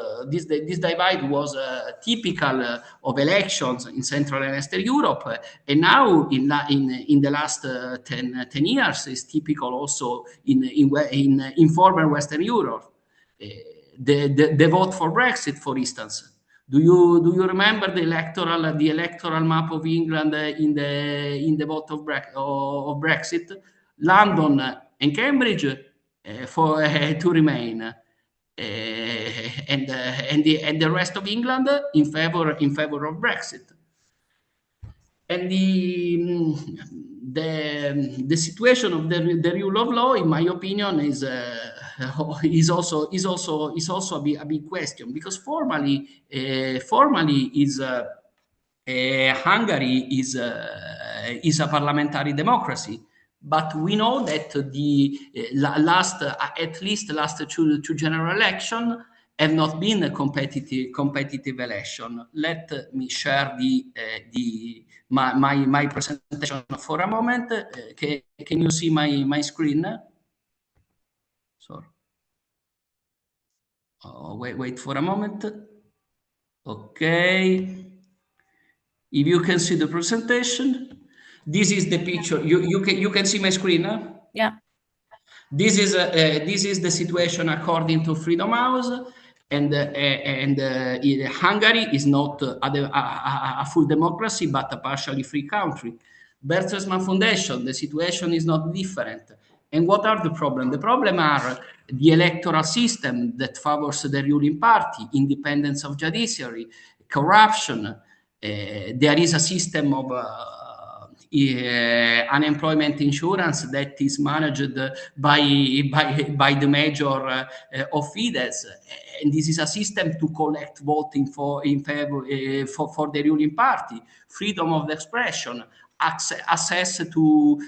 typical of elections in Central and Eastern Europe, and now in the last 10 years is typical also in former Western Europe. The vote for Brexit, for instance. Do you remember the electoral map of England in the vote of Brexit? London and Cambridge to remain, and the rest of England in favor of Brexit. And the situation of the rule of law, in my opinion, is also a big question, because formally is Hungary is a parliamentary democracy, but we know that the at least last two general elections have not been a competitive election. Let me share my presentation for a moment. Can you see my screen? Sorry. Oh, wait for a moment. Okay. If you can see the presentation, this is the picture. You can see my screen? Huh? Yeah. This is the situation according to Freedom House, and Hungary is not a full democracy but a partially free country. Bertelsmann Foundation, the situation is not different. And what are the problems? The problem are the electoral system that favors the ruling party, independence of judiciary, corruption. There is a system of unemployment insurance that is managed by the major of Fidesz, and this is a system to collect voting for the ruling party, freedom of expression, access to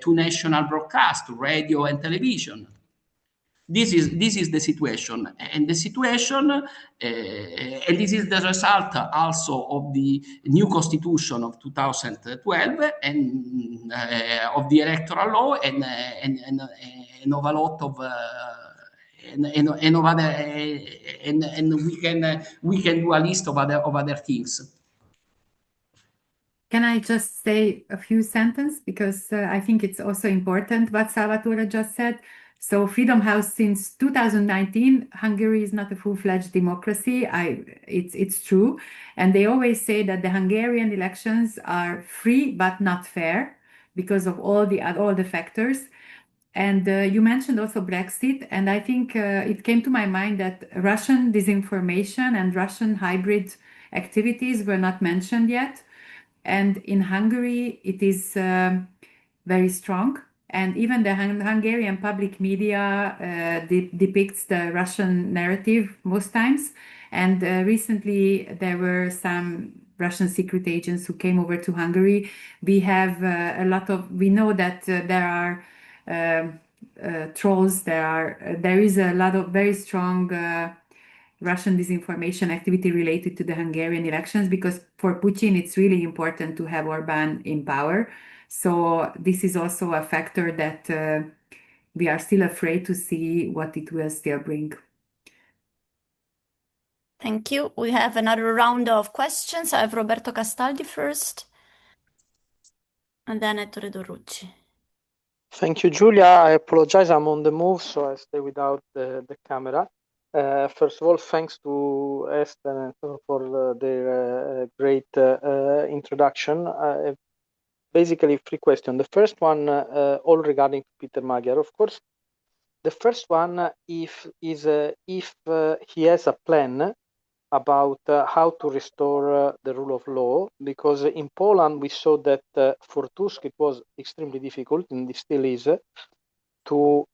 national broadcast, radio and television. This is the situation, and this is the result also of the new constitution of 2012 and of the electoral law and of a lot of and of other and we can do a list of other things. Can I just say a few sentences, because I think it's also important what Salvatore just said. So Freedom House, since 2019, Hungary is not a full-fledged democracy. It's true. And they always say that the Hungarian elections are free but not fair because of all the factors. And you mentioned also Brexit, and I think it came to my mind that Russian disinformation and Russian hybrid activities were not mentioned yet. And in Hungary, it is very strong. And even the Hungarian public media depicts the Russian narrative most times. And recently, there were some Russian secret agents who came over to Hungary. We have we know that there are trolls. There is a lot of very strong Russian disinformation activity related to the Hungarian elections, because for Putin, it's really important to have Orbán in power. So this is also a factor that we are still afraid to see what it will still bring. Thank you. We have another round of questions. I have Roberto Castaldi first, and then Ettore Dorrucci. Thank you, Giulia. I apologize, I'm on the move, so I stay without the camera. First of all, thanks to Eszter for their great introduction. Basically, 3 questions. The first one, all regarding Peter Magyar, of course. The first one, if he has a plan about how to restore the rule of law, because in Poland we saw that for Tusk it was extremely difficult, and it still is, to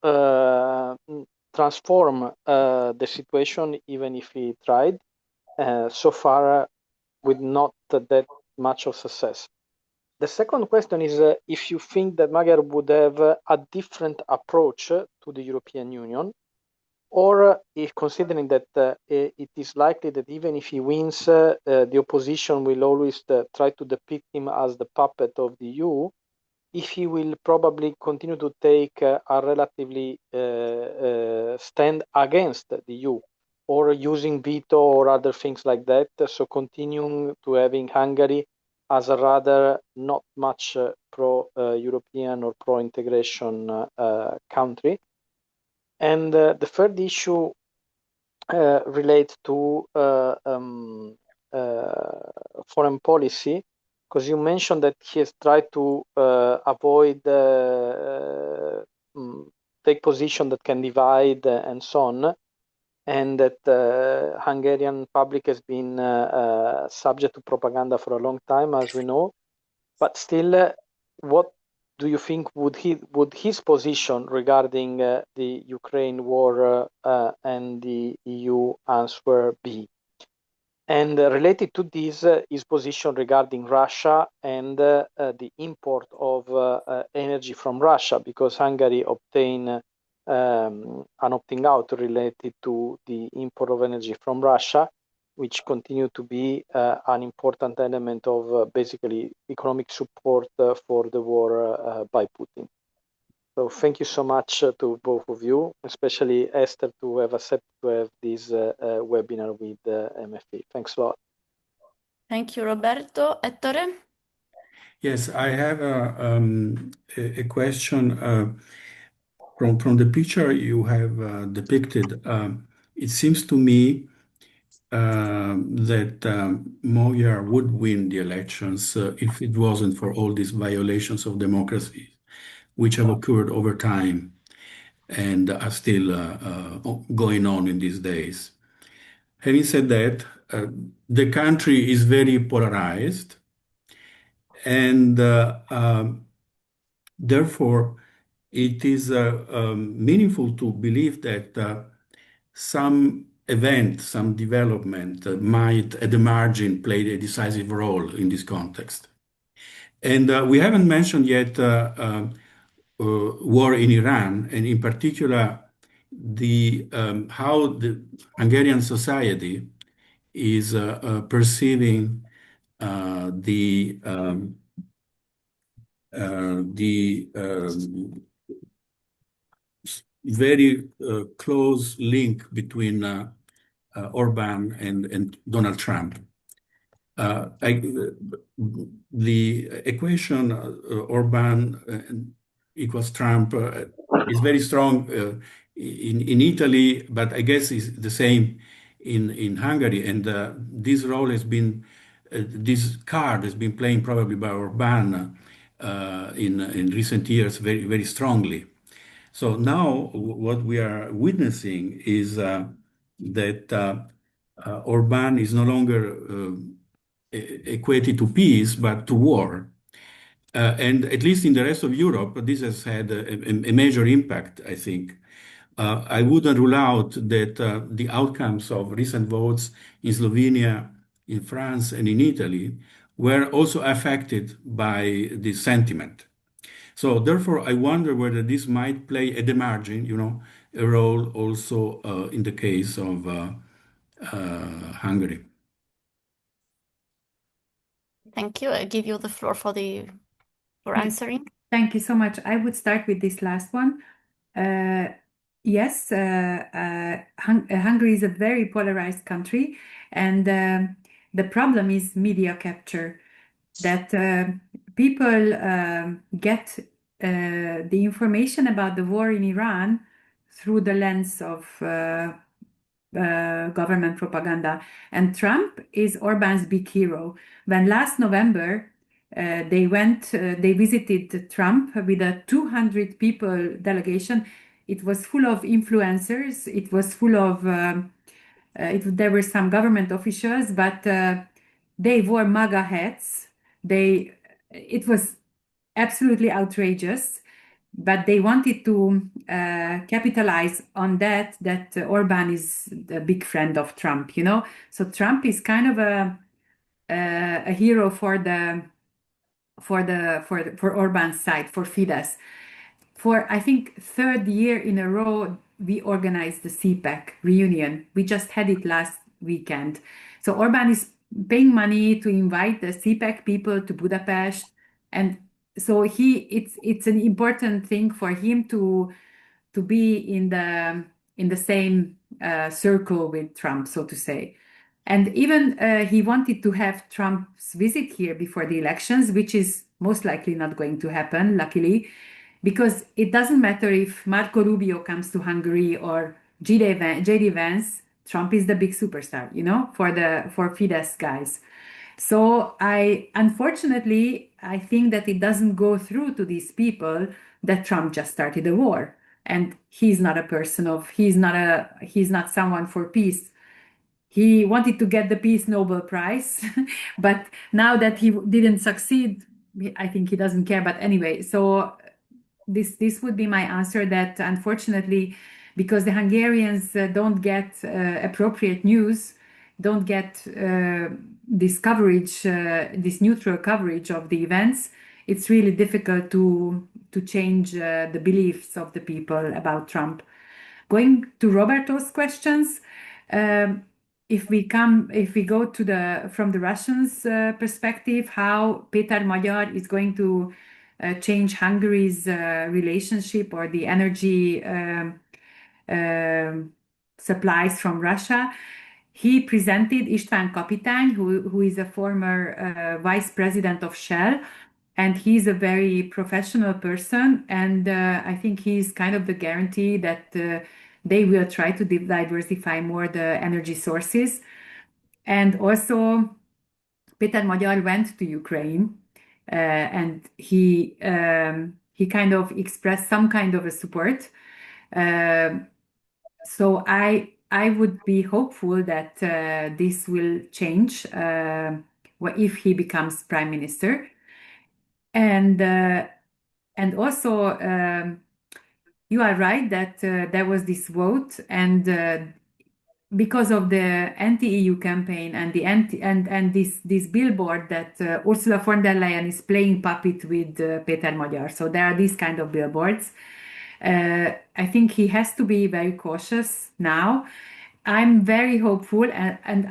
transform the situation, even if he tried, so far with not that much of success. The second question is if you think that Magyar would have a different approach to the European Union, or if considering that it is likely that even if he wins, the opposition will always try to depict him as the puppet of the EU, if he will probably continue to take a relatively stand against the EU, or using veto or other things like that, so continuing to having Hungary as a rather not much pro-European or pro-integration country. And the third issue relates to foreign policy, because you mentioned that he has tried to avoid take position that can divide and so on, and that Hungarian public has been subject to propaganda for a long time, as we know. But still, what do you think would his position regarding the Ukraine war and the EU answer be? And related to this, his position regarding Russia and the import of energy from Russia, because Hungary obtained an opting out related to the import of energy from Russia, which continue to be an important element of basically economic support for the war by Putin. So thank you so much to both of you, especially Eszter, to have accepted to have this webinar with MFE. Thanks a lot. Thank you, Roberto. Ettore? Yes, I have a question from the picture you have depicted. It seems to me that Magyar would win the elections if it wasn't for all these violations of democracy which have occurred over time and are still going on in these days. Having said that, the country is very polarized, and therefore it is meaningful to believe that some event, some development might at the margin play a decisive role in this context. And we haven't mentioned yet war in Iran, and in particular how the Hungarian society is perceiving the very close link between Orbán and Donald Trump. The equation Orbán equals Trump is very strong in Italy, but I guess it's the same in Hungary. And this role has been, this card has been playing probably by Orbán in recent years very, very strongly. So now what we are witnessing is that Orbán is no longer equated to peace, but to war. And at least in the rest of Europe, this has had a major impact, I think. I wouldn't rule out that the outcomes of recent votes in Slovenia, in France, and in Italy were also affected by this sentiment. So therefore, I wonder whether this might play at the margin, a role also in the case of Hungary. Thank you. I give you the floor for answering. Thank you so much. I would start with this last one. Yes, Hungary is a very polarized country, and the problem is media capture, that people get the information about the war in Iran through the lens of government propaganda. And Trump is Orbán's big hero. When last November they visited Trump with a 200 people delegation, it was full of influencers. It was full of, there were some government officials, but they wore MAGA hats. It was absolutely outrageous, but they wanted to capitalize on that Orbán is a big friend of Trump, So Trump is kind of a hero for Orbán's side, for Fidesz. For, I think, third year in a row, we organized the CPAC reunion. We just had it last weekend. So Orbán is paying money to invite the CPAC people to Budapest. And so it's an important thing for him to be in the same circle with Trump, so to say. And even he wanted to have Trump's visit here before the elections, which is most likely not going to happen, luckily, because it doesn't matter if Marco Rubio comes to Hungary or JD Vance, Trump is the big superstar, for Fidesz guys. So unfortunately, I think that it doesn't go through to these people that Trump just started a war. And he's not a person he's not someone for peace. He wanted to get the Peace Nobel Prize, but now that he didn't succeed, I think he doesn't care. But anyway, so this would be my answer, that unfortunately, because the Hungarians don't get appropriate news, don't get this coverage, this neutral coverage of the events, it's really difficult to change the beliefs of the people about Trump. Going to Roberto's questions, if we go to from the Russians' perspective, how Péter Magyar is going to change Hungary's relationship or the energy supplies from Russia. He presented István Kapitány, who is a former vice president of Shell, and he's a very professional person, and I think he's kind of the guarantee that they will try to diversify more the energy sources. And also, Péter Magyar went to Ukraine, and he kind of expressed some kind of a support. So I would be hopeful that this will change if he becomes prime minister. And also, you are right that there was this vote, and because of the anti-EU campaign and this billboard that Ursula von der Leyen is playing puppet with Péter Magyar. So there are these kind of billboards. I think he has to be very cautious now. I'm very hopeful, and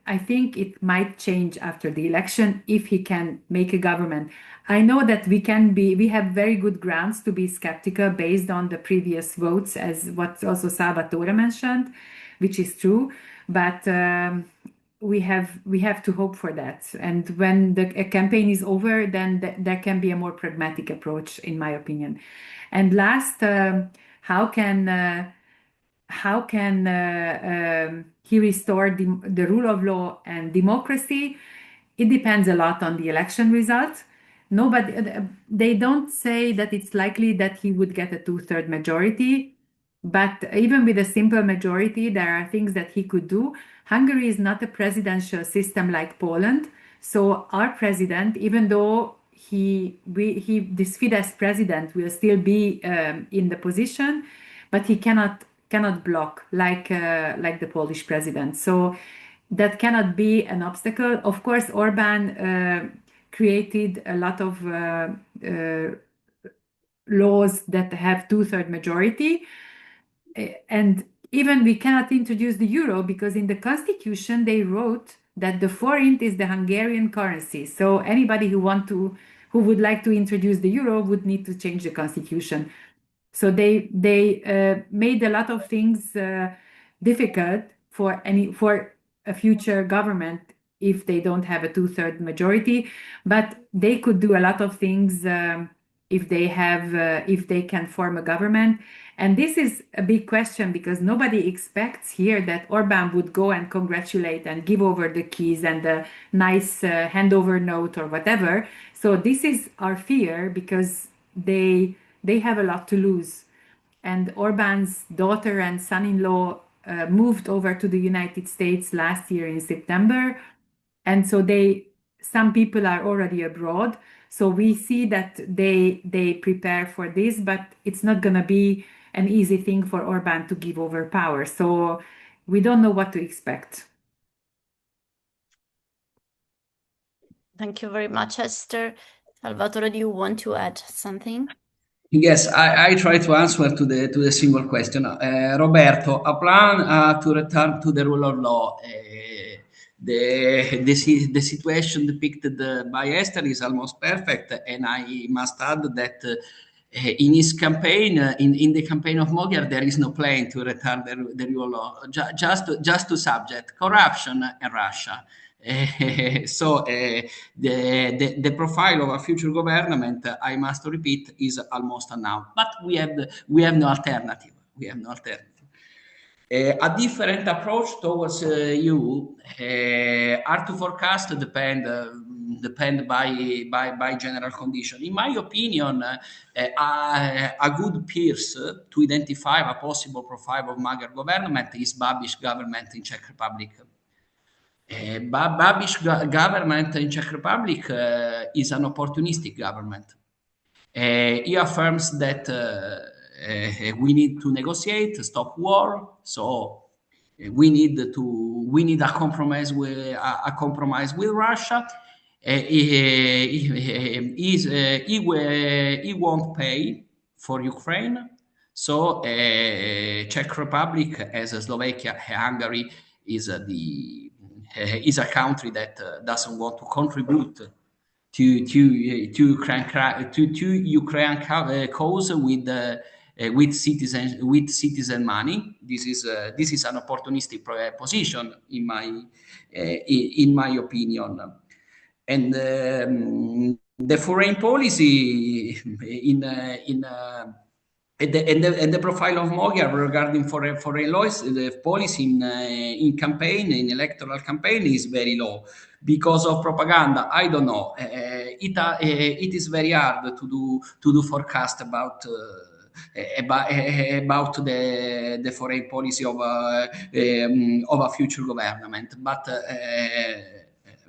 I think it might change after the election if he can make a government. I know that we have very good grounds to be skeptical based on the previous votes, as what also Salvatore mentioned, which is true, but we have to hope for that. And when the campaign is over, then there can be a more pragmatic approach, in my opinion. And last, how can he restore the rule of law and democracy? It depends a lot on the election result. They don't say that it's likely that he would get a 2/3 majority, but even with a simple majority, there are things that he could do. Hungary is not a presidential system like Poland, so our president, even though this Fidesz president will still be in the position, but he cannot block like the Polish president. So that cannot be an obstacle. Of course, Orbán created a lot of laws that have 2/3 majority, and even we cannot introduce the euro because in the constitution they wrote that the forint is the Hungarian currency. So anybody who would like to introduce the euro would need to change the constitution. So they made a lot of things difficult for a future government if they don't have a 2/3 majority, but they could do a lot of things if they can form a government. And this is a big question because nobody expects here that Orbán would go and congratulate and give over the keys and the nice handover note or whatever. So this is our fear because they have a lot to lose. And Orbán's daughter and son-in-law moved over to the United States last year in September. And so some people are already abroad. So we see that they prepare for this, but it's not going to be an easy thing for Orbán to give over power. So we don't know what to expect. Thank you very much, Eszter. Salvatore, do you want to add something? Yes, I try to answer to the single question. Roberto, a plan to return to the rule of law. The situation depicted by Eszter is almost perfect, and I must add that in his campaign, in the campaign of Magyar, there is no plan to return the rule of law. Just to subject corruption and Russia. So the profile of a future government, I must repeat, is almost unknown. But we have no alternative. We have no alternative. A different approach towards you are to forecast depend by general condition. In my opinion, a good peers to identify a possible profile of Magyar government is Babiš government in Czech Republic. Babiš government in Czech Republic is an opportunistic government. He affirms that we need to negotiate, stop war. So we need a compromise with Russia. He won't pay for Ukraine. So Czech Republic, as Slovakia, Hungary, is a country that doesn't want to contribute to Ukraine cause with citizen money. This is an opportunistic position in my opinion. And the foreign policy and the profile of Magyar regarding foreign policy in electoral campaign is very low because of propaganda. I don't know. It is very hard to do forecast about the foreign policy of a future government, but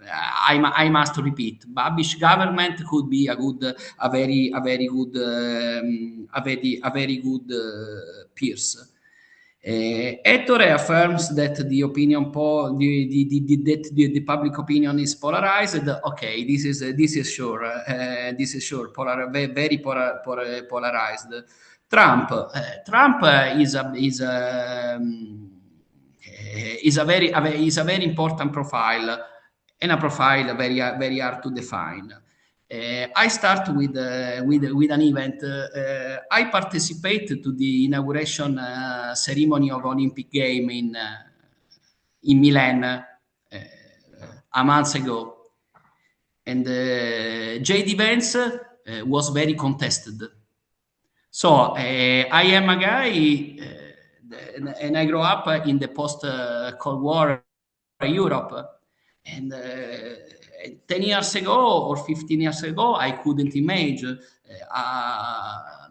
I must repeat, Babiš government could be a very good peers. Ettore affirms that the opinion poll, the public opinion is polarized. Okay, this is sure. Very polarized. Trump is a very important profile, and a profile very hard to define. I start with an event. I participated to the inauguration ceremony of Olympic game in Milan a month ago, and JD Vance was very contested. So I am a guy, and I grew up in the post-Cold War Europe. And 10 years ago or 15 years ago, I couldn't imagine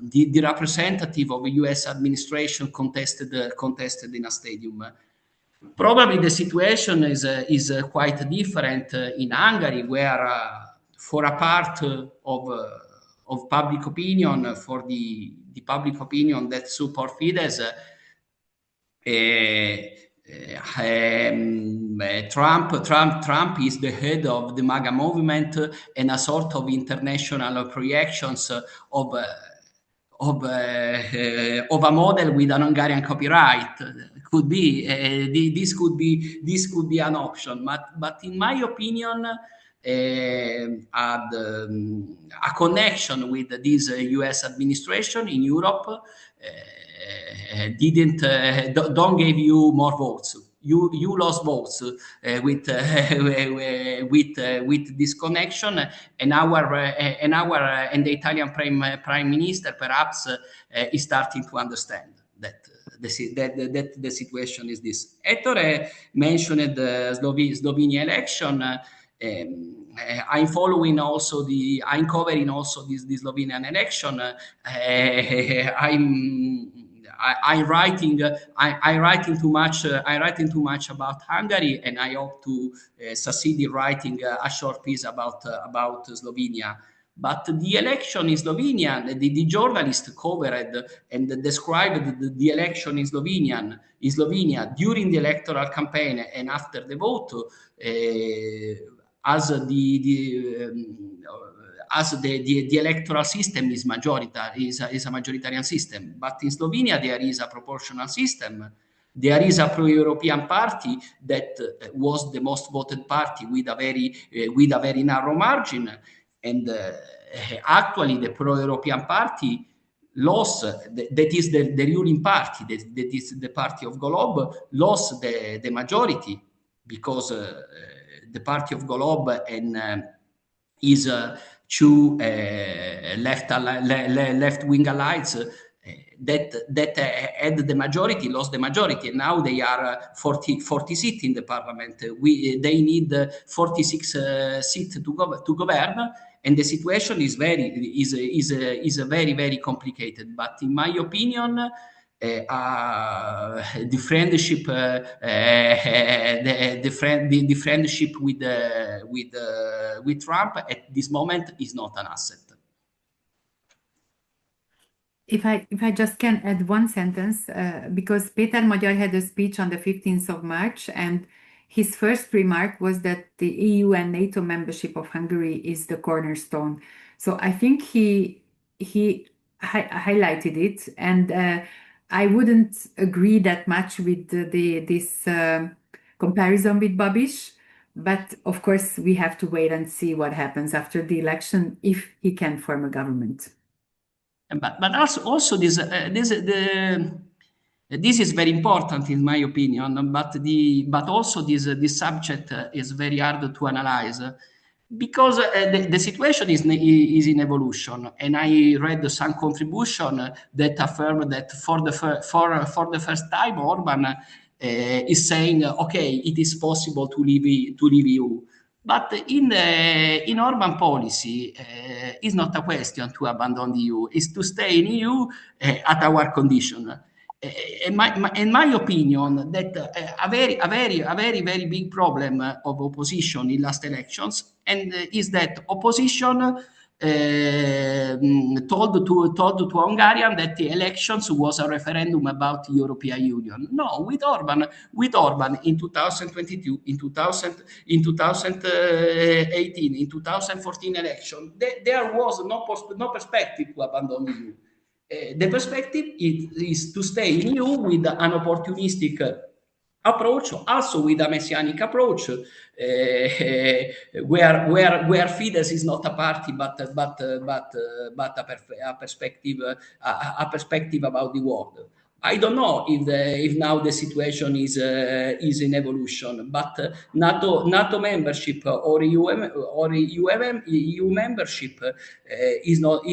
the representative of the US administration contested in a stadium. Probably the situation is quite different in Hungary, where for a part of public opinion, for the public opinion that support Fidesz, Trump is the head of the MAGA movement and a sort of international projections of a model with an Hungarian copyright. Could be this could be an option, but in my opinion, a connection with this US administration in Europe don't give you more votes. You lost votes with this connection, and the Italian prime minister perhaps is starting to understand that the situation is this. Ettore mentioned the Slovenia election. I'm covering also the Slovenian election. I'm writing too much about Hungary, and I hope to succeed in writing a short piece about Slovenia. But the election in Slovenia, the journalist covered and described the election in Slovenia during the electoral campaign and after the vote as the electoral system is a majoritarian system. But in Slovenia there is a proportional system. There is a pro-European party that was the most voted party with a very narrow margin, and actually the pro-European party lost. That is the ruling party. That is the party of Golob, lost the majority because the party of Golob and his two left-wing allies that had the majority lost the majority, and now they are 40 seats in the parliament. They need 46 seats to govern, and the situation is very complicated. But in my opinion, the friendship with Trump at this moment is not an asset. If I just can add one sentence, because Péter Magyar had a speech on the 15th of March, and his first remark was that the EU and NATO membership of Hungary is the cornerstone. So I think he highlighted it, and I wouldn't agree that much with this comparison with Babiš, but of course we have to wait and see what happens after the election if he can form a government. But also this is very important in my opinion. But also this subject is very hard to analyze because the situation is in evolution. And I read some contribution that affirm that for the first time Orbán is saying, okay, it is possible to leave EU. But in Orbán policy, it's not a question to abandon the EU, it's to stay in EU at our condition. In my opinion, that a very big problem of opposition in last elections, and is that opposition told to Hungarian that the elections was a referendum about the European Union. No, with Orbán in 2022, in 2018, in 2014 election, there was no perspective to abandon EU. The perspective is to stay in EU with an opportunistic approach, also with a messianic approach, where Fidesz is not a party, but a perspective about the world. I don't know if now the situation is in evolution, but NATO membership or EU membership is not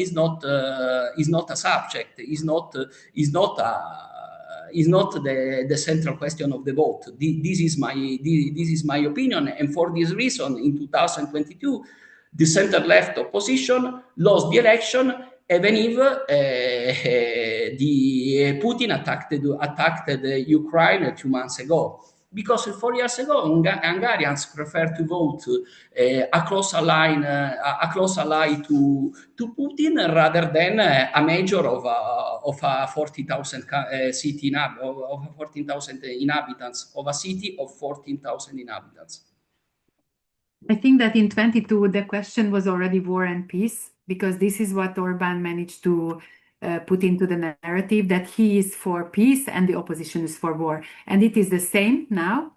a subject. Is not the central question of the vote. This is my opinion, and for this reason, in 2022, the center-left opposition lost the election, even if Putin attacked Ukraine 2 months ago. Because 4 years ago, Hungarians prefer to vote a close ally to Putin rather than a major of a 40,000 city of 14,000 inhabitants, of a city of 14,000 inhabitants. I think that in 22 the question was already war and peace, because this is what Orbán managed to put into the narrative, that he is for peace and the opposition is for war. And it is the same now,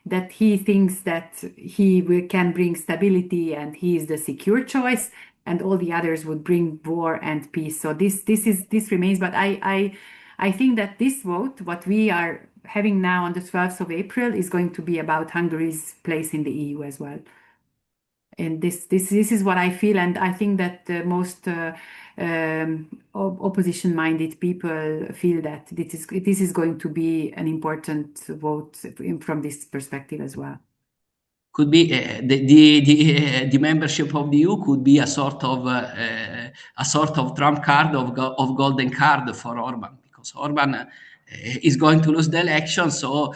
that he thinks that he can bring stability and he is the secure choice, and all the others would bring war and peace. So this remains. But I think that this vote, what we are having now on the 12th of April, is going to be about Hungary's place in the EU as well. And this is what I feel, and I think that most opposition-minded people feel that this is going to be an important vote from this perspective as well. Could be the membership of the EU could be a sort of trump card of golden card for Orbán, because Orbán is going to lose the election, so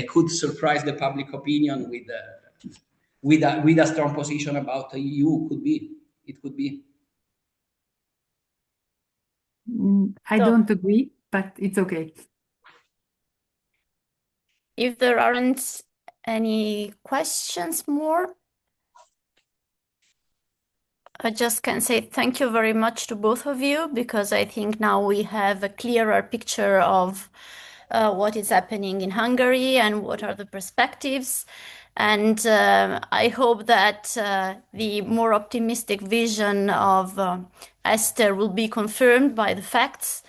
could surprise the public opinion with a strong position about the EU. It could be. I don't agree, but it's okay. If there aren't any questions more, I just can say thank you very much to both of you, because I think now we have a clearer picture of what is happening in Hungary and what are the perspectives. And I hope that the more optimistic vision of Eszter will be confirmed by the facts,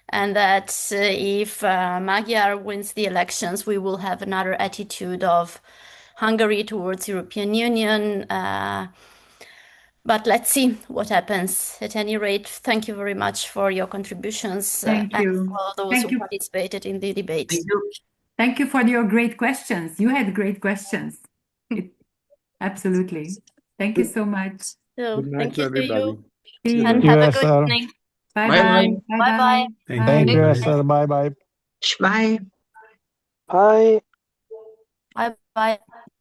and that if Magyar wins the elections, we will have another attitude of Hungary towards European Union. But let's see what happens. At any rate, thank you very much for your contributions. Thank you. And for those who participated in the debate. Thank you. Thank you for your great questions. You had great questions. Absolutely. Thank you so much. So, Good night thank you to everybody. to you. And have a good evening. Bye-bye. Bye-bye. Thank you, Eszter. Bye-bye. Bye. Bye-bye.